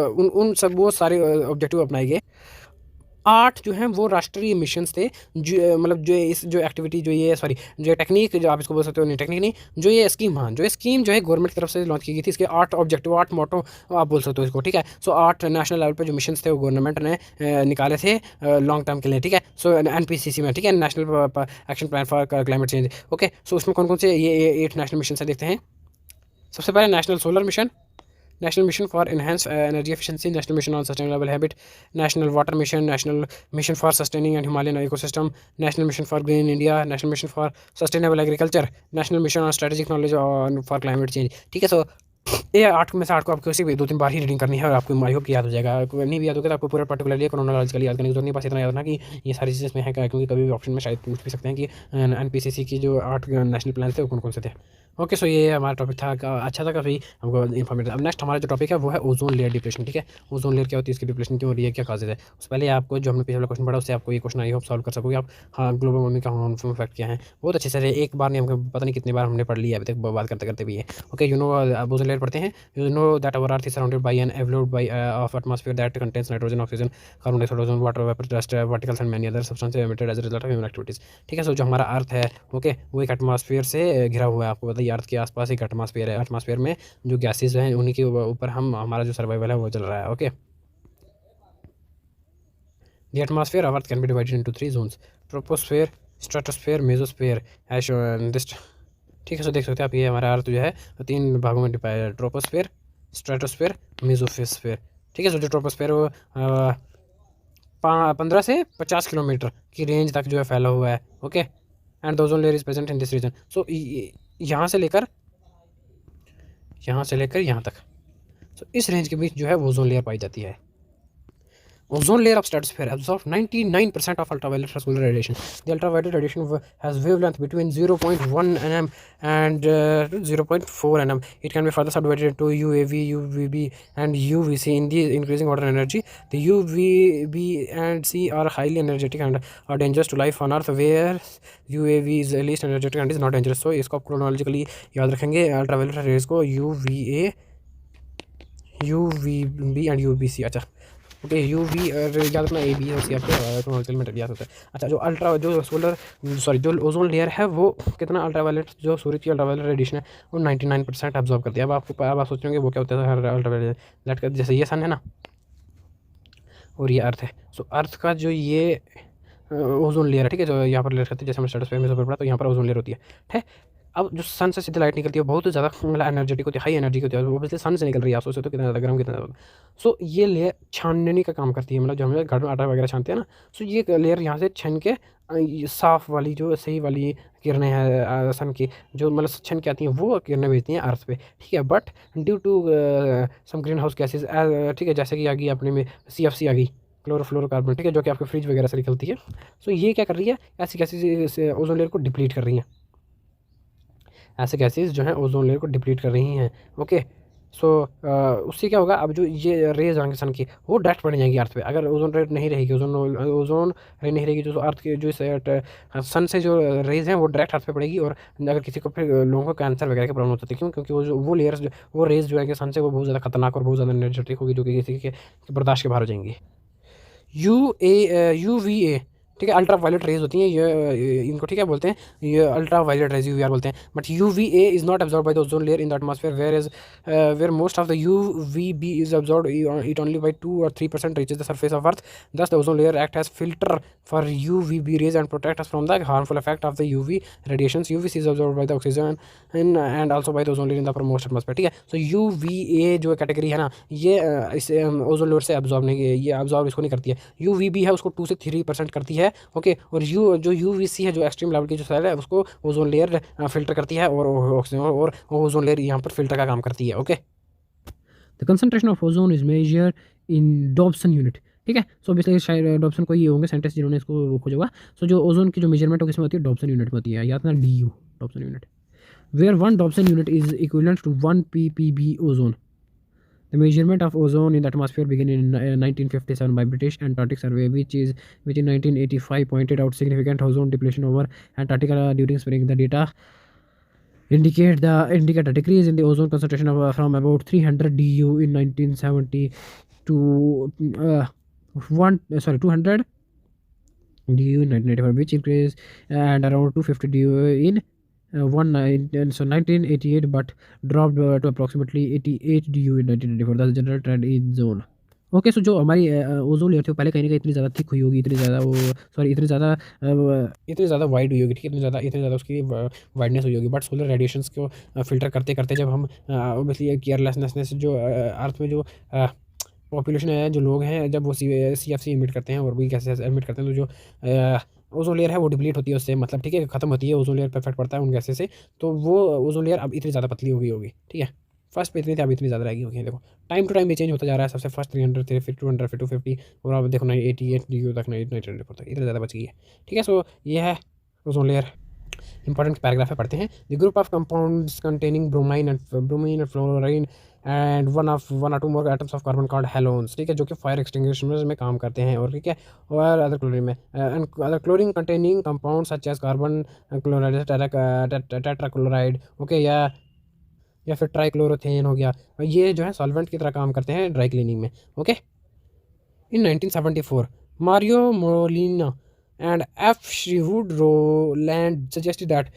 उन सब वो सारे objective अपनाए गए। 8 जो हैं वो राष्ट्रीय मिशंस थे, जो मतलब जो इस जो एक्टिविटी जो ये सॉरी जो टेक्निक जो आप इसको बोल सकते हो, नहीं टेक्निक नहीं, जो ये स्कीम, हाँ, जो ये स्कीम जो है गवर्नमेंट की तरफ से लॉन्च की गई थी, इसके 8 ऑब्जेक्टिव, 8 मोटो आप बोल सकते हो इसको। ठीक है, सो 8 नेशनल लेवल पे जो मिशंस थे वो गवर्नमेंट ने निकाले थे लॉन्ग टर्म के लिए। ठीक है, सो NPCC में, ठीक है, national action plan for climate change. Okay, so उसमें कौन कौन से ये 8 नेशनल मिशन है देखते हैं। सबसे पहले national solar mission, national mission for enhance energy efficiency, national mission on sustainable habit, national water mission, national mission for sustaining and Himalayan ecosystem, national mission for green India, national mission for sustainable agriculture, national mission on strategic knowledge for climate change. ठीक है, सो ये 8 में से 8 को आपको किसी भी 2-3 बार ही reading करनी है और आपको आई होप कि याद हो जाएगा। नहीं भी याद होगा तो आपको पूरा पर्टिकुलरली क्रोनोलॉजिकली याद करने की जरूरत नहीं, बस इतना याद रखना कि ये सारी चीज़ें इसमें है, क्योंकि कभी भी ऑप्शन में शायद पूछ भी सकते हैं कि NPCC की जो 8 नेशनल प्लान थे वो कौन कौन से थे। ओके, सो ये हमारा टॉपिक था, अच्छा था काफ़ी हमको इन्फॉर्मेटिव। अब नेक्स्ट हमारा जो टॉपिक है वो है ओजोन लेयर डिप्लेशन। ठीक है, ओजोन लेयर क्या होती है, इसकी डिप्लेशन क्यों हो रही है, क्या काजेज है। उससे पहले आपको जो हमने पिछले वाला क्वेश्चन पढ़ा उससे आपको ये क्वेश्चन आई होप सॉल्व कर सकोगे आप। हाँ, ग्लोबल वार्मिंग का हार्मफुल इफेक्ट क्या है, बहुत अच्छे से एक बार नहीं, हमको पता नहीं कितनी बार हमने पढ़ लिया अभी तक, बात करते करते भी है। Okay, you know ozone layer पढ़ते हैं। You know that our earth is surrounded by an envelope by of atmosphere that contains nitrogen, oxygen, carbon dioxide, ozone, water vapour, dust, particles and many other substances emitted as a result of human activities. ठीक है, सो जो हमारा अर्थ है, okay, वो एक atmosphere से घिरा हुआ है। आपको बताइए, अर्थ के आसपास एक एटमॉस्फेयर है, एटमॉस्फेयर में जो गैसेज हैं उन्हीं के ऊपर हमारा जो सर्वाइवल है वो चल रहा है। Okay, the atmosphere of earth can be divided into 3 zones, troposphere, stratosphere, mesosphere, as shown this. ठीक है, सो देख सकते हैं आप, ये हमारा अर्थ जो है 3 भागों में डिवाइड है, ट्रोपोस्फेयर, स्ट्रेटोस्फेयर, मेसोस्फेयर। ठीक है, सो जो ट्रोपोस्फेयर वो 15 से 50 किलोमीटर की रेंज तक जो है फैला हुआ है। Okay, and the ozone layer is present in this region. So यहाँ से लेकर यहाँ तक, सो इस रेंज के बीच जो है वो ओजोन लेयर पाई जाती है। Ozone layer of stratosphere absorbs 99% of ultraviolet solar radiation. The ultraviolet radiation has wavelength between 0.1 nm and 0.4 nm. It can be further subdivided into UAV, UVB, and UVC. In the increasing order energy, the UVB and C are highly energetic and are dangerous to life on Earth, where UAV is least energetic and is not dangerous. So इसको chronologically याद रखेंगे, ultraviolet rays को UVA, UVB and UVC। अच्छा, okay, UV याद रखना, A B और C आपके chronological में याद होता है। अच्छा, जो ओजोन लेयर है वो कितना अल्ट्रावायलेट, जो सूरज की अल्ट्रावायलेट रेडिएशन है वो 99% एब्जॉर्ब करती है। अब आप सोचेंगे वो क्या होता है अल्ट्रावायलेट का, जैसे ये सन है ना और ये अर्थ है। सो अर्थ का जो ये ओजोन लेयर है, ठीक है, जो यहाँ पर लेयर करती है, जैसे हमने स्ट्रेटोस्फीयर में पढ़ा, तो यहाँ पर ओजोन लेयर होती है। ठीक है, अब जो सन से सीधी लाइट निकलती है बहुत ज़्यादा मतलब एनर्जेटिक होती है, हाई एनर्जी होती है, वो ऑब्वियसली सन से निकल रही है, आप सोचते हो कितना ज़्यादा गर्म, कितना ज़्यादा। सो ये लेयर छानने का काम करती है, मतलब जो हम घर में आटा वगैरह छानते हैं ना, सो ये लेयर यहाँ से छन के साफ़ वाली जो सही वाली किरणें हैं सन की, जो मतलब छन के आती हैं, वो किरणें भेजती हैं अर्थ पे। ठीक है, but due to some green house gases, ठीक है, जैसे कि आ गई अपने में CFC आ गई, क्लोरोफ्लोरोकार्बन, ठीक है, जो कि आपके फ्रिज वगैरह से निकलती है। सो ये क्या कर रही है, ऐसी गैसेज ओजोन लेयर को डिप्लीट कर रही हैं, ऐसे गैसेज जो हैं ओजोन लेयर को डिप्लीट कर रही हैं। ओके, सो उससे क्या होगा, अब जो ये रेज आएंगे सन की वो डायरेक्ट पड़ जाएंगी अर्थ पे। अगर ओजोन रे नहीं रहेगी, ओजोन रे नहीं रहेगी, जो अर्थ के जो सन से जो रेज हैं वो डायरेक्ट अर्थ पे पड़ेगी, और अगर किसी को फिर लोगों को कैंसर वगैरह की प्रॉब्लम हो सकती है। क्यों? क्योंकि वो लेयर्स वो रेज जो है सन से वो बहुत ज़्यादा खतरनाक और बहुत ज़्यादा एनर्जेटिक होगी, जो कि किसी के बर्दाश्त के बाहर हो जाएंगी। UVA ठीक है। अल्ट्रा वायलेट रेज होती हैं ये इनको, ठीक है, बोलते हैं ये अल्ट्रा वायलेट रेज यूवीआर बोलते हैं। But UVA is not absorb by the ozone layer in the atmosphere where most of the UVB is absorb it only by 2 or 3% reaches the surface of earth. Thus the ozone layer act as filter for UVB rays and protect us from the harmful effect of the UV radiations. UVC is absorb by the oxygen and also by the ozone layer in the most atmosphere. ठीक है। सो UVA जो category है ना, ये इस ozone layer से absorb नहीं, ये एब्जॉर्ब इसको नहीं करती है। यूवीबी है उसको 2 से 3% करती है। ओके। और जो यूवीसी है जो एक्सट्रीम लेवल की जो सेल है उसको ओजोन लेयर फिल्टर करती है और ऑक्सीजन और ओजोन लेयर यहाँ पर फिल्टर का काम करती है। Okay. The concentration of ozone is measured in Dobson unit. ठीक है। सो बेसिकली शायद डॉब्सन को ये होंगे साइंटिस्ट जिन्होंने इसको खोजा होगा। सो जो ओजोन की जो मेजरमेंट किसमें होती है, डॉब्सन यूनिट में होती है, याद ना DU Dobson unit, where 1 Dobson unit is equivalent to 1 ppb ozone. The measurement of ozone in the atmosphere began in 1957 by British Antarctic Survey, which in 1985 pointed out significant ozone depletion over Antarctica during spring. The data indicate a decrease in the ozone concentration from about 300 DU in 1970 to 200 DU in 1985, which increased and around 250 DU in 1988, but dropped to approximately 88 DU in 1994. That's the general trend in zone. Okay. So जो हमारी ozone layer थी वो पहले कहीं ना कहीं इतनी ज़्यादा थिक हुई होगी, इतनी ज़्यादा वो सॉरी इतनी ज़्यादा वाइड हुई होगी। ठीक है। इतनी ज़्यादा उसकी वाइडनेस हुई होगी। बट सोलर रेडिएशंस को फिल्टर करते करते जब हम ऑब्वियसली केयरलेसनेस जो अर्थ में जो पॉपुलेशन है, जो लोग हैं, जब वो CFC इमिट करते हैं और भी गैसेस इमिट करते हैं, तो जो ओजोन लेयर है वो डिप्लीट होती है उससे, मतलब ठीक है, खत्म होती है, ओजोन लेयर पर इफेक्ट पड़ता है उन गैसेस से। तो वो ओजोन लेयर अब इतनी ज़्यादा पतली हो गई होगी। ठीक है। फर्स्ट पे इतनी थी, अब इतनी ज़्यादा रहेगी होगी। देखो टाइम टू टाइम ये चेंज होता जा रहा है। सबसे फर्स्ट 300 थे, फिर 200, फिर 250 और अब देखो 88 DU तक, 94 तक, इतनी ज़्यादा बच गई है। ठीक है। सो ये है ओजोन लेयर। इंपॉर्टेंट पैराग्राफ है, पढ़ते हैं। The group of compounds containing bromine and fluorine and one or two more atoms of carbon called halogens। ठीक है। जो कि फायर एक्सटिंग्विशर्स में काम करते हैं। और ठीक है। और अदर क्लोरीन में other chlorine containing compound such as carbon chloride, tetrachloride, okay, या फिर ट्राइक्लोरोथेन हो गया। ये जो है सॉल्वेंट की तरह काम करते हैं ड्राई क्लीनिंग में। Okay. In 1974 Mario Molina and F. Sherwood Rowland suggested that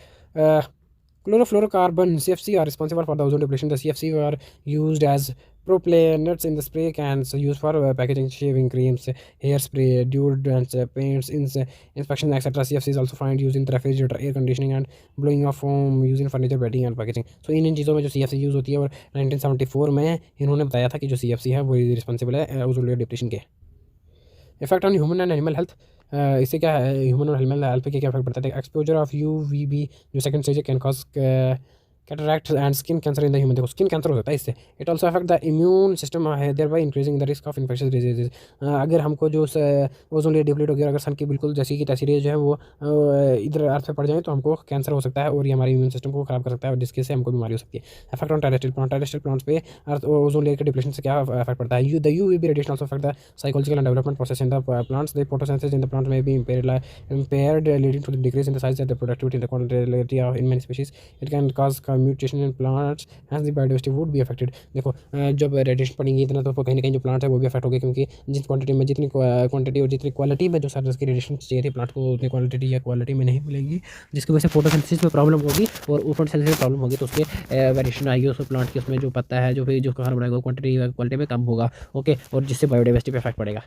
chlorofluorocarbon CFC are responsible for the ozone depletion. The CFC were used as propellants in the spray cans used for packaging, shaving creams, hairspray, deodorants, paints, inspection, etc. CFC is also found used in the refrigerator, air conditioning and blowing of foam used in furniture, bedding and packaging. So इन चीज़ों में जो CFC use होती है, और 1974 में इन्होंने बताया था कि जो CFC है वो रिस्पॉन्सिबल है ओजोन लेयर डिप्लेशन के। Effect on human and animal health. इससे क्या है, ह्यूमन और एनिमल हेल्थ पे क्या इफेक्ट पड़ता है। एक्सपोजर ऑफ UVB जो second stage can cause cataract and skin cancer in the human. देखो स्किन कैंसर हो सकता है इससे। It also affect the immune system thereby increasing the risk of infectious diseases. अगर हमको जो ओजोन लेयर डिप्लीट हो गया, अगर सन की बिल्कुल जैसी की तैसी रेज जो है वो इधर अर्थ पे पड़ जाए तो हमको कैंसर हो सकता है और ये हमारे इम्यून सिस्टम को खराब कर सकता है, जिसके से हमको बीमारी हो सकती है। इफेक्ट ऑन टेरेस्ट्रियल प्लांट्स पे अर्थ ओजोन लेयर के डिप्लीशन से क्या इफेक्ट पड़ता है। The UVB radiation also affect the psychological and development process in the plants. The photosynthesis in the plant में B impaired leading to the decrease in the size and the productivity and the quantity of in many species. It can cause mutation in plants hence the biodiversity would be affected। देखो जब radiation पड़ेंगी इतना तो कहीं ना कहीं जो plant है वो भी अफेक्ट होगी, क्योंकि जिस क्वांटिटी में जितनी क्वांटिटी और जितनी क्वालिटी में जो सर्विस की रेडिएशन चाहिए थी प्लांट को उतनी क्वालिटी या क्वालिटी में नहीं मिलेगी, जिसकी वजह से फोटोसिंथेसिस में प्रॉब्लम होगी और फोटोसिंथेसिस में प्रॉब्लम होगी तो उसके वेरिएशन आएगी उसमें प्लांट की, उसमें जो पत्ता है जो फिर जो कार्बन बनाएगा क्वांटिटी क्वालिटी में कम होगा। ओके। और जिससे बायोडाइवर्सिटी पे इफेक्ट पड़ेगा।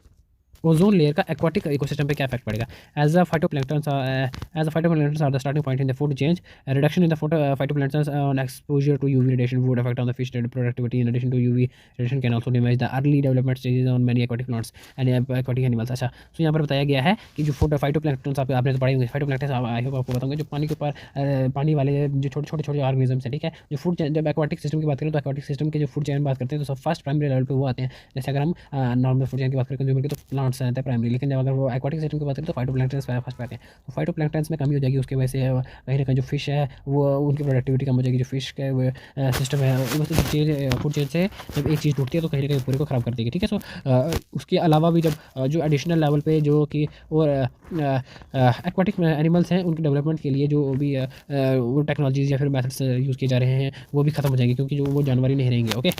ओजोन लेयर का एक्वाटिक इकोसिस्टम पे क्या इफेक्ट पड़ेगा। As a phytoplanktons are the starting point in the food change, reduction in the phytoplanktons on exposure to UV radiation would affect on the fish productivity. In addition to UV radiation can also damage the early development stages on many aquatic plants and aquatic animals. अच्छा, तो यहाँ पर बताया गया है कि जो phytoplanktons आपने तो पढ़े होंगे। फाइटोप्लैंक्टन्स आई होप आपको बताऊंगा जो पानी के ऊपर पानी वाले जो छोटे ऑर्गेनिजम्स है। ठीक है। जो फूड चेन, जब एक्वाटिक सिस्टम की बात करें तो एक्वाटिक सिस्टम के जो फूड चेन बात करते हैं तो सब फर्स्ट प्राइमरी लेवल पे वो आते हैं। जैसे अगर हम नॉर्मल फूड चेन की बात करें कंज्यूमर की तो प्लांट्स आते हैं प्राइमरी, लेकिन अगर वो एक्वाटिक सिस्टम की बात करें तो फाइटोप्लैंक्टन्स फर्स्ट पे आते हैं। तो फाइटोप्लैंक्टन्स में कमी हो जाएगी, उसकी वजह से कहीं ना कहीं जो फिश है वो उनकी प्रोडक्टिविटी कम हो जाएगी। जो फिश का सिस्टम है फूड चेन से जब एक चीज़ टूटती है तो कहीं ना कहीं पूरे को ख़राब कर देगी। ठीक है। सो उसके अलावा भी जब जो एडिशनल लेवल पे जो कि और एक्वाटिक एनिमल्स हैं उनके डेवलपमेंट के लिए जो भी वो टेक्नोलॉजीज़ या फिर मेथड्स यूज़ किए जा रहे हैं वो भी ख़त्म हो जाएंगे, क्योंकि जो वो जानवर ही नहीं रहेंगे। Okay.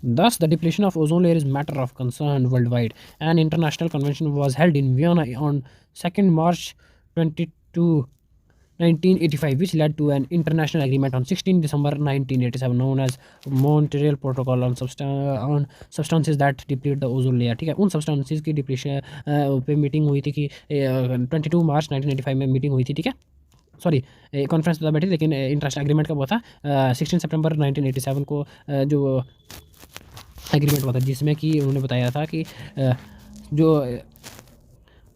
Thus, the depletion of ozone layer is matter of concern worldwide. An international convention was held in Vienna on 2nd March 22, 1985, which led to an international agreement on 16 December 1987 known as Montreal Protocol on substances that deplete the ozone layer. ठीक है, उन substances की depletion पे meeting हुई थी कि 22 मार्च 1985 में meeting हुई थी, ठीक है, सॉरी कॉन्फ्रेंस पता बैठी, लेकिन इंटरनेशनल एग्रीमेंट कब हुआ था 16 सितंबर 1987 को जो एग्रीमेंट हुआ था, जिसमें कि उन्होंने बताया था कि जो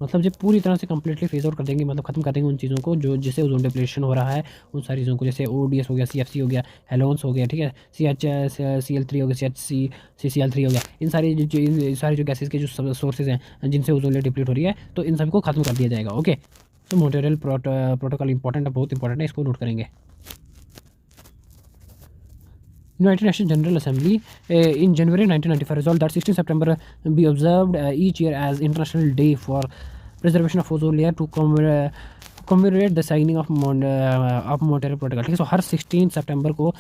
मतलब जब पूरी तरह से कम्प्लीटली फेज आउट कर देंगे, मतलब खत्म कर देंगे उन चीज़ों को जो जिससे ओजोन डिप्लेशन हो रहा है, उन सारी चीज़ों को, जैसे ODS हो गया, CFC हो गया, हेलोन्स हो गया, ठीक है, CH CL3 हो गया, CHC CCl3 हो गया, इन सारी जो गैसेज के जो सोर्सेज हैं जिनसे ओजोन लेयर डिप्लीट हो रही है, तो इन सभी को खत्म कर दिया जाएगा। ओके, तो मॉन्ट्रियल प्रोटोकॉल इंपॉर्टेंट है, बहुत इंपॉर्टेंट है, इसको नोट करेंगे। United Nations General Assembly in January 1995 resolved that 16 September be observed each year as International Day for Preservation of Ozone Layer to commemorate the signing of Montreal Protocol। ठीक है, सो हर 16 सितंबर को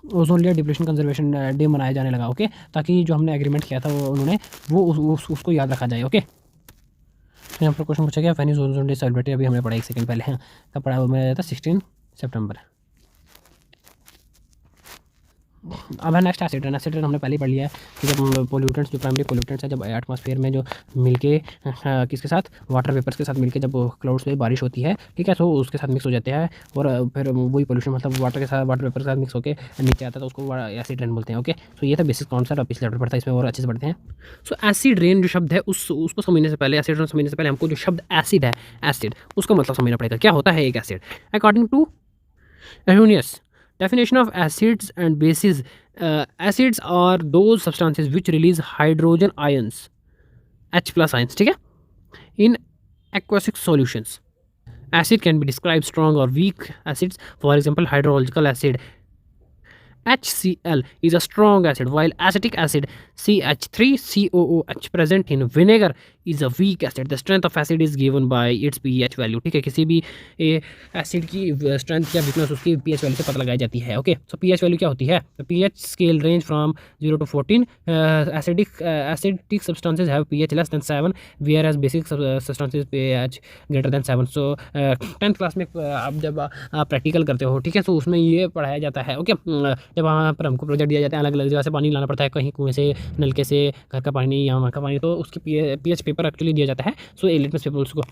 ozone layer depletion conservation day मनाया जाने लगा। Okay, ताकि जो हमने agreement किया था उन्होंने वो उसको याद रखा जाए। ओके, तो यहाँ पर क्वेश्चन पूछा गया, फैनी ओजोन डे सेलिब्रेटेड, अभी हमने पढ़ा 1 सेकंड पहले, कब पढ़ा, वो मेरा था 16 सितंबर। अब है next acid rain. Acid rain हमने पहले ही पढ़ लिया है कि जब पोल्यूटेंट्स, जो प्राइमरी पोल्यूटेंट्स हैं, जब एटमॉस्फेयर में जो मिलके किसके साथ, वाटर वेपर्स के साथ मिलके जब क्लाउड्स में बारिश होती है, ठीक है, तो उसके साथ मिक्स हो जाते हैं और फिर वही पोल्यूशन मतलब वाटर वेपर के साथ मिक्स होकर नीचे आता है, तो उसको एसिड रेन बोलते हैं। ओके, तो ये था बेसिक कॉन्सेप्ट, अब पिछले लेवल पढ़ता है, इसमें और अच्छे से पढ़ते हैं। सो एसिड रेन जो शब्द है उसको समझने से पहले, एसिड रेन समझने से पहले हमको जो शब्द एसिड है, एसिड, उसका मतलब समझना पड़ेगा, क्या होता है एक acid. According to Erroneous definition of acids and bases, acids are those substances which release hydrogen ions, H plus ions, ठीक है, in aqueous solutions. Acid can be described strong or weak acids, for example hydrological acid HCl is a strong acid, while acetic acid CH3COOH present in vinegar is a weak acid. The strength of acid is given by its pH value। ठीक है, किसी भी acid की strength या weakness उसकी pH value से पता लगाई जाती है। ओके, सो pH वैल्यू क्या होती है? pH scale range from 0 to 14। Acidic substances have pH less than 7 whereas basic substances pH greater than 7। So 10th class में आप जब आप प्रैक्टिकल करते हो, ठीक है, तो उसमें ये पढ़ाया जाता है। ओके, जब वहाँ पर हमको प्रोजेक्ट दिया जाता है, अलग अलग जगह से पानी लाना पड़ता है, कहीं कुएं से, नलके से, घर का पानी या वहाँ का पानी, तो उसकी pH पेपर एक्चुअली दिया जाता है। सो ए लिटमस पेपर उसको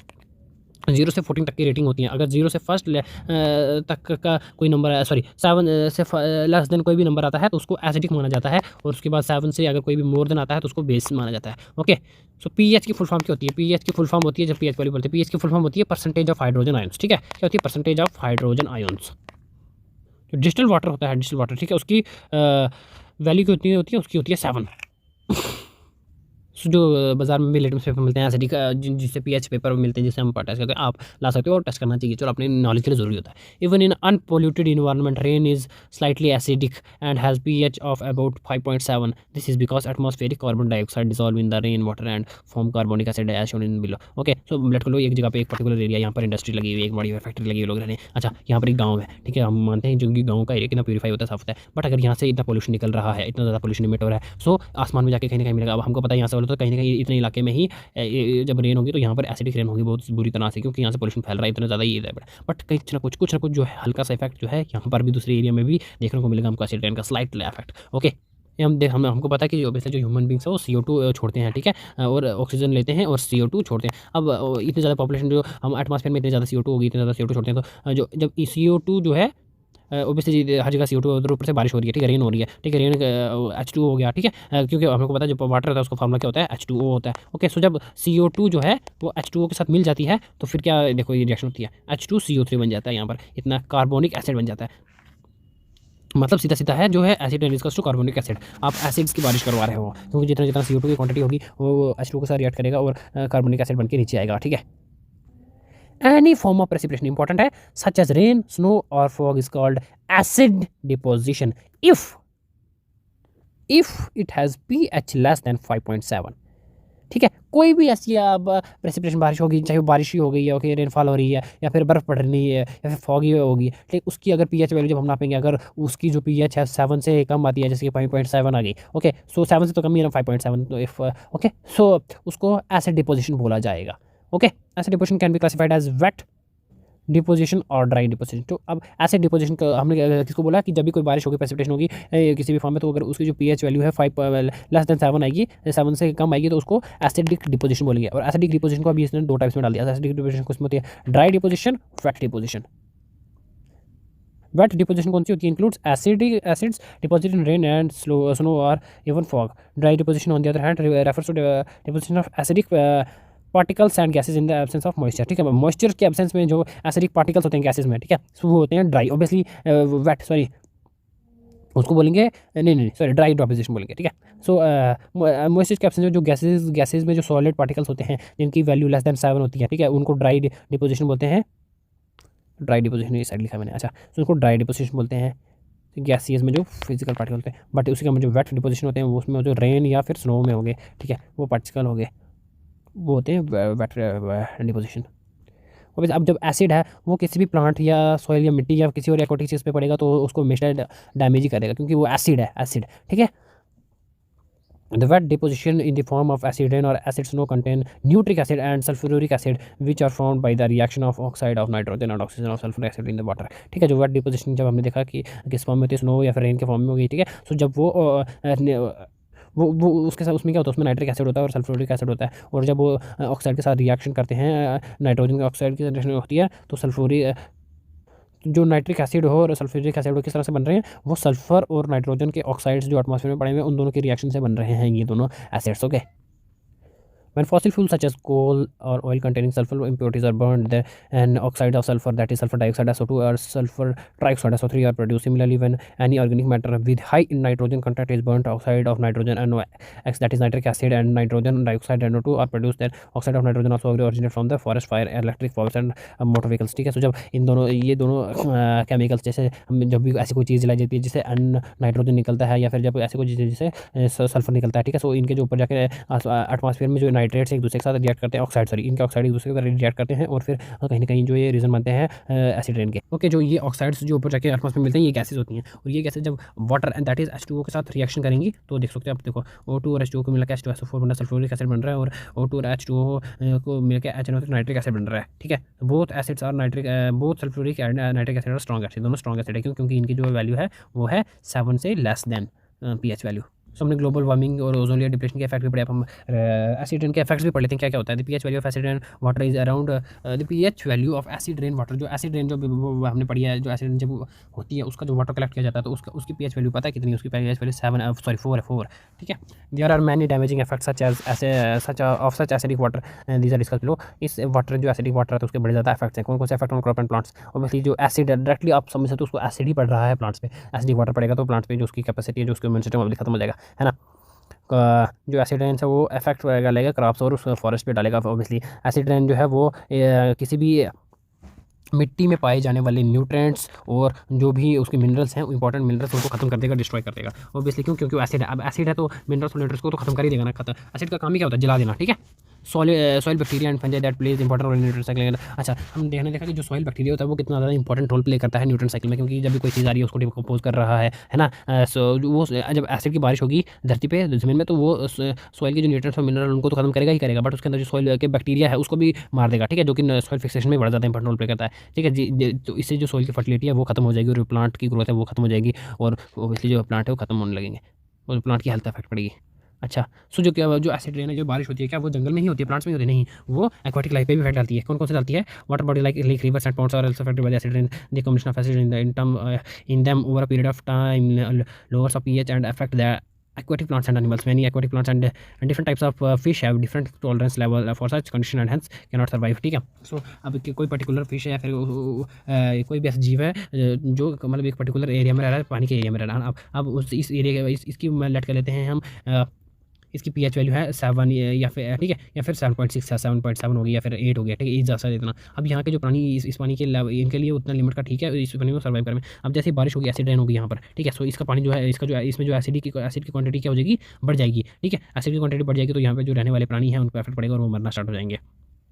0 से 14 तक की रेटिंग होती है। अगर 0 से फर्स्ट तक का कोई नंबर है, सॉरी 7 से लेस देन कोई भी नंबर आता है तो उसको एसिडिक माना जाता है, और उसके बाद 7 से अगर कोई भी मोर देन आता है तो उसको बेस माना जाता है। ओके, सो पीएच की फुल फॉर्म क्या होती है? पीएच की फुल फॉर्म होती है, जब पीएच वाली बोलते हैं, पीएच की फुल फॉर्म होती है परसेंटेज ऑफ हाइड्रोजन आयंस। ठीक है, क्या होती है? Percentage of hydrogen ions. जो डिस्टिल वाटर होता है, डिस्टिल वाटर, ठीक है, उसकी वैल्यू कितनी होती है? उसकी होती है 7। जो बाजार में भी लिटमस पेपर मिलते हैं एसिडिक, जिससे पीएच पेपर मिलते हैं, जिससे हम टेस्ट करते हैं, आप ला सकते हो और टेस्ट करना चाहिए, चलो अपने नॉलेज के लिए जरूरी होता है। Even in unpolluted environment rain is slightly acidic and has pH of about 5.7। This is because atmospheric carbon dioxide dissolve in the rain water and form carbonic acid as shown in below. Okay, so लेट को लो एक जगह पे एक particular area, यहाँ पर industry लगी हुई है, एक बड़ी फैक्ट्री लगी हुई, लोग रहने, अच्छा यहाँ पर एक गाँव है, ठीक है, हम मानते हैं जो कि गाँव का एरिया कितना प्यूरीफाई होता है, साफ होता है, बट अगर यहाँ से इतना पोल्यूशन निकल रहा है, इतना ज़्यादा पोल्यूशन इमिट हो रहा है, सो आसमान में जाके कहीं ना कहीं मिलेगा। अब हमको पता है यहाँ से बोलो तो कहीं ना कहीं इतने इलाके में ही जब रेन होगी तो यहाँ पर एसिडिक रेन होगी बहुत बुरी तरह से, क्योंकि यहाँ से पोल्यूशन फैल रहा है, इतना ज़्यादा ही है। बट कुछ ना कुछ जो है हल्का सा इफेक्ट जो है यहाँ पर भी दूसरे एरिया में भी देखने को मिलेगा हमको, एसिड रेन का स्लाइट इफेक्ट। ओके, हमको पता है कि जो जो ह्यूमन बींग्स है वो CO2 छोड़ते हैं, ठीक है, और ऑक्सीजन लेते हैं और CO2 छोड़ते हैं। अब इतनी ज़्यादा पॉपुलेशन, जो हम एटमॉस्फेयर में इतनी ज़्यादा CO2 होगी, इतनी ज़्यादा CO2 छोड़ते हैं, तो जो जब CO2 जो है ओबियसली हर जगह CO2 उधर ऊपर से बारिश हो रही है, ठीक है, रेन हो रही है, ठीक है, रेन H2O हो गया, ठीक है, क्योंकि हमको पता है जब वाटर होता है उसका फार्मूला क्या होता है? H2O होता है। ओके, सो जब CO2 जो है वो H2O के साथ मिल जाती है तो फिर क्या, देखो ये रिएक्शन होती है, H2CO3 बन जाता है, यहाँ पर इतना कार्बोनिक एसिड बन जाता है। मतलब सीधा सीधा है जो है acid equals to carbonic acid. आप एसिड्स की बारिश करवा रहे हो, क्योंकि जितना जितना CO2 की क्वांटिटी होगी वो H2O के साथ रिएक्ट करेगा और कार्बोनिक एसिड बन के नीचे आएगा। ठीक है, any form of precipitation important है, such as rain, snow or fog is called acid deposition if it has pH less than 5.7। ठीक है। कोई भी ऐसी अब प्रेसिपिटेशन बारिश होगी, चाहे वो बारिश ही हो गई है, ओके, रेनफॉल हो रही है या फिर बर्फ़ पड़ रही है या फिर फॉगी होगी, ठीक, उसकी अगर पीएच वैल्यू जब हम नापेंगे, अगर उसकी जो पीएच है 7 से कम आती है, जैसे कि 5.7 आ गई, ओके, सो 7 से तो कम ही है ना, 5.7, तो इफ ओके, सो उसको एसिड डिपोजिशन बोला जाएगा। Okay, acid deposition can be classified as wet deposition और ड्राई डिपोजिशन। तो अब एसिड डिपोजिशन का हमने किसको बोला कि जब भी कोई बारिश होगी, प्रेसिपिटेशन होगी किसी भी फॉर्म में, तो अगर उसकी जो पीएच वैल्यू है 5 लेस देन 7 आएगी, 7 से कम आएगी, तो उसको एसिडिक डिपोजिशन बोलेंगे। और एसिडिक डिपोजिशन को अभी इसने 2 टाइप्स में डाल दिया। एसिडिक डिपोजिशन को इसमें होती है dry deposition, wet deposition. Wet deposition कौन सी होती है? Includes acids deposit in rain and snow और even fog. Dry deposition on the other hand refers to deposition of acidic particles and gases in the absence of moisture. ठीक है, moisture के absence में जो एसिडिक पार्टिकल्स होते हैं gases में, ठीक है, वो होते हैं ड्राई। ऑब्वियसली वेट, सॉरी, उसको बोलेंगे नहीं सॉरी, ड्राई डिपोजिशन बोलेंगे। ठीक है, सो मॉइस्चर के एब्सेंस में जो गैसेज में जो सॉलिड पार्टिकल्स होते हैं जिनकी वैल्यू लेस देन 7 होती है, ठीक है, उनको ड्राई डिपोजिशन बोलते हैं। ड्राई डिपोजिशन ये साइड लिखा मैंने, अच्छा, तो उनको ड्राई डिपोजिशन बोलते हैं गैसेज में जो फिजिकल पार्टिकल होते हैं। बट उसी का जो वेट डिपोजिशन होते हैं वो उसमें जो रेन या फिर स्नो में होंगे, ठीक है, वो पार्टिकल हो गए, वो होते हैं वेट डिपोजिशन। और अब जब एसिड है वो किसी भी प्लांट या सॉइल या मिट्टी या किसी और एक्वाटिक चीज़ पे पड़ेगा तो उसको हमेशा डैमेज ही करेगा, क्योंकि वो एसिड है, एसिड, ठीक है। The wet deposition in the form of acid rain or acid snow contain nutric acid and sulfuric acid which are formed by the reaction of oxide of nitrogen and oxygen of sulfuric acid in the water। ठीक है, जो wait deposition जब हमने देखा कि किस form में होती है, स्नो या फिर रेन के फॉर्म में हो गई, ठीक है। सो जब वो उसके साथ उसमें क्या होता है, उसमें नाइट्रिक एसिड होता है और सल्फ्यूरिक एसिड होता है, और जब वो ऑक्साइड के साथ रिएक्शन करते हैं, नाइट्रोजन के ऑक्साइड की रिएक्शन होती है, तो सल्फ्यूरिक जो नाइट्रिक एसिड हो और सल्फ्यूरिक एसिड हो किस तरह से बन रहे हैं, वो सल्फर और नाइट्रोजन के ऑक्साइड्स जो एटमॉस्फेयर में पड़े हुए हैं उन दोनों के रिएक्शन से बन रहे हैं ये दोनों acids. Okay, when fossil fuels such as coal or oil containing sulfur impurities are burned, an oxide of sulfur, that is sulfur dioxide SO2 or sulfur trioxide SO3 are produced. Similarly, when any organic matter with high in nitrogen content is burnt, oxide of nitrogen NOx, that is nitric acid, and nitrogen dioxide NO2 are produced. Then oxide of nitrogen also originate from the forest fire, electric powers and motor vehicles। ठीक है, तो जब इन दोनों ये दोनों chemicals, जैसे हम जब भी ऐसी कोई चीज़ जलाई जाती है जिससे नाइट्रोजन निकलता है या फिर जब ऐसे कोई चीज़ जिससे सल्फर निकलता है, ठीक है, सो इनके जो ऊपर जाकर एटमॉस्फेयर में जो नाइट्रेट्स एक दूसरे के साथ रिएक्ट करते हैं, ऑक्साइड, सॉरी, इनके ऑक्साइड एक दूसरे के साथ रिएक्ट करते हैं और फिर कहीं ना कहीं जो ये रीज़न बनते हैं एसिड रेन के। ओके, जो ये ऑक्साइड्स जो ऊपर जाके एटमॉस्फेयर में मिलते हैं ये गैसेज होती हैं, और ये गैसेज जब water and that is H2O के साथ रिएक्शन करेंगी तो देख सकते हैं आप, देखो O2 और H2O को मिलकर H2SO4 बन रहा है, सल्फ्यूरिक एसिड बन रहा है, और O2 और H2O को मिलकर HNO नाइट्रिक एसिड बन रहा है। ठीक है, बोथ एसिड्स और nitric, both sulphuric and nitric acid और स्ट्रॉन्ग एसिड, दोनों स्ट्रॉन्ग एसिड है, क्योंकि इनकी जो वैल्यू है वो है 7 से लेस देन पीएच वैल्यू। सो हमने ग्लोबल वार्मिंग और ओजोन लेयर डिप्लेशन के इफेक्ट भी पढ़े। अब हम एसिड रेन के इफेक्ट्स भी पढ़ लेते हैं, क्या क्या होता है। The pH value of acid rain water is around, the pH value of acid rain water, जो एसिड रेन जो हमने पढ़ी है, जो एसिड रेन जब होती है उसका जो वाटर कलेक्ट किया जाता है तो उसकी पीएच वैल्यू पता है कितनी, उसकी पीएच वैल्यू 4 है। ठीक है, there are many damaging effects such of such acidic water, these are discuss below. इस वाटर जो एसिडिक वाटर है तो उसके बड़े ज़्यादा इफेक्ट्स हैं। कौन कौन से effect on crop and plants? Obviously जो एसिड डायरेक्टली आप समझ सकते हो उसको एसिड ही पड़ रहा है प्लांट्स पे, एसिडिक वाटर पड़ेगा तो प्लांट्स पे जो उसकी कैपेसिटी है, जो उसकी इम्यून सिस्टम खत्म हो जाएगा, है ना। जो एसिड रेन है वो इफेक्ट डालेगा क्रॉप्स और उस फॉरेस्ट पे डालेगा। ऑब्वियसली एसिड रेन जो है वो किसी भी मिट्टी में पाए जाने वाले न्यूट्रिएंट्स और जो भी उसके मिनरल्स हैं, इंपॉर्टेंट मिनरल्स, उनको खत्म कर देगा, डिस्ट्रॉय कर देगा। ऑब्वियसली क्योंकि वो एसिड है। अब एसिड है तो मिनरल्स और न्यूट्रिएंट्स को तो खत्म कर ही देगा ना। खत्म, एसिड का काम ही क्या होता है? जला देना। ठीक है, soil bacteria and fungi that plays important role in nutrient cycle. अच्छा, हमने देखा कि जो सॉइल बैक्टीरिया होता है वो कितना ज़्यादा इंपॉर्टेंट रोल प्ले करता है न्यूट्रिएंट साइकिल में, क्योंकि जब भी कोई चीज़ आ रही है उसको डिकम्पोज कर रहा है ना। सो वो जब एसिड की बारिश होगी धरती पे, ज़मीन में, तो वो सॉइल के जो न्यूट्रिएंट्स और मिनरल उनको तो खत्म करेगा ही करेगा, बट उसके अंदर जो सॉइल के बैक्टीरिया है उसको भी मार देगा। ठीक है, जो कि सॉइल फिक्सेशन में बड़ा ज़्यादा इंपॉर्टेंट रोल प्ले करता है। ठीक है जी, तो इससे जो सॉइल की फर्टिलिटी है वो खत्म हो जाएगी और जो प्लांट की ग्रोथ है वो खत्म हो जाएगी, और ऑब्वियसली जो प्लांट है वो खत्म होने लगेंगे और प्लांट की हेल्थ इफेक्ट पड़ेगी। अच्छा, सो जो एसिड रेन है, जो बारिश होती है, क्या वो जंगल में ही होती है, प्लांट्स में होती है? नहीं, वो एक्वाटिक लाइफ पे भी इफेक्ट डालती है। कौन कौन से डालती है? Water body like rivers and ponds are also affected by acid rain. The combination of acid in them over a period of time lowers of pH and affect the aquatic plants and animals. Many aquatic plants and different types of fish have different tolerance level for such condition and hence cannot survive। ठीक है, सो अब कोई particular fish है या फिर कोई भी ऐसा जीव है जो मतलब एक पर्टिकुलर एरिया में रह रहा है, पानी के एरिया में रह रहा है। अब इस एरिया के इसकी लेट कर लेते हैं हम इसकी पीएच वैल्यू है 7 या फिर ठीक है, या फिर 7.6 या 7.7 होगी या फिर 8 हो गया, ठीक है, इस ज़्यादा इतना। अब यहाँ के जो पानी इस पानी के इनके लिए उतना लिमिट का ठीक है, इस पानी में सर्वाइव करने में। अब जैसे बारिश होगी, एसिड रेन होगी यहाँ पर, ठीक है, सो इसका पानी जो है, इसका जो है, इसमें जो एसिड की क्वांटिटी क्या हो जाएगी, बढ़ जाएगी, ठीक है, एसिड की क्वांटिटी बढ़ जाएगी, तो यहाँ पे जो रहने वाले प्राणी हैं उन पर इफेक्ट पड़ेगा और वो मरना स्टार्ट हो जाएंगे।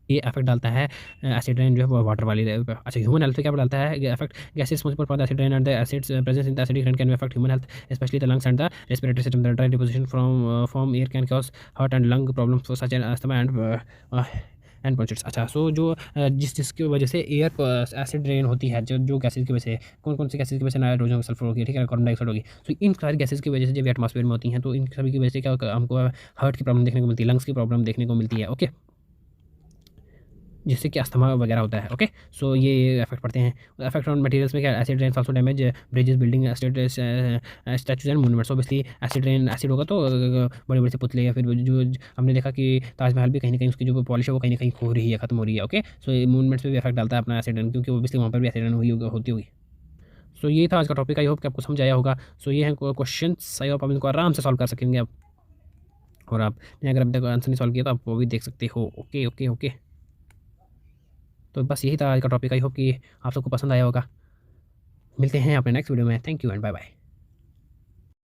ये इफेक्ट डालता है एसिड रेन जो है वो वाटर वाली। अच्छा, ह्यूमन हेल्थ पे क्या डालता है effect, gases responsible for the acid rain and the acids presence in the acidic rain can affect human health, especially the lungs and the respiratory system. The dry deposition from air can cause heart and lung problems such as asthma and points. अच्छा, so जो जिसकी वजह से air acid rain होती है, जो gases की वजह से, कौन कौन सी गैसेज की वजह से, नाइट्रोजन, सल्फर होगी, ठीक है, कार्बन डाइऑक्साइड होगी, तो इन सारी गैसेज की वजह से जब एटमॉस्फेयर में होती हैं तो इन सभी की वजह से क्या हमको हार्ट की प्रॉब्लम देखने को मिलती है, लंग्स की प्रॉब्लम देखने को मिलती है, ओके, जिससे कि अस्थमा वगैरह होता है, ओके। सो ये इफेक्ट पड़ते हैं। इफेक्ट ऑन मटेरियल्स में क्या, acid rain also damage bridges, building, statues and monuments. Obviously acid होगा तो बड़े बड़े से पुतले, या फिर जो हमने देखा कि ताजमहल भी कहीं ना कहीं उसकी जो पॉलिश है वो कहीं ना कहीं खो रही है, खत्म हो रही है, ओके। सो ये मोन्यूमेंट्स पे भी इफेक्ट डालता है अपना एसिड रेन, क्योंकि ऑब्वियसली वहाँ पर भी एसिड रेन होती होगी। सो ये था आज का टॉपिक, आई होप कि आपको समझ आया होगा। सो ये है क्वेश्चन, आई होप आप इनको आराम से सॉल्व कर सकेंगे आप, और आपने अगर अभी तक आंसर नहीं सॉल्व किया तो आप वो भी देख सकते हो, ओके ओके ओके। तो बस यही था आज का टॉपिक, आई होप कि आप सबको पसंद आया होगा। मिलते हैं अपने नेक्स्ट वीडियो में, thank you and bye bye.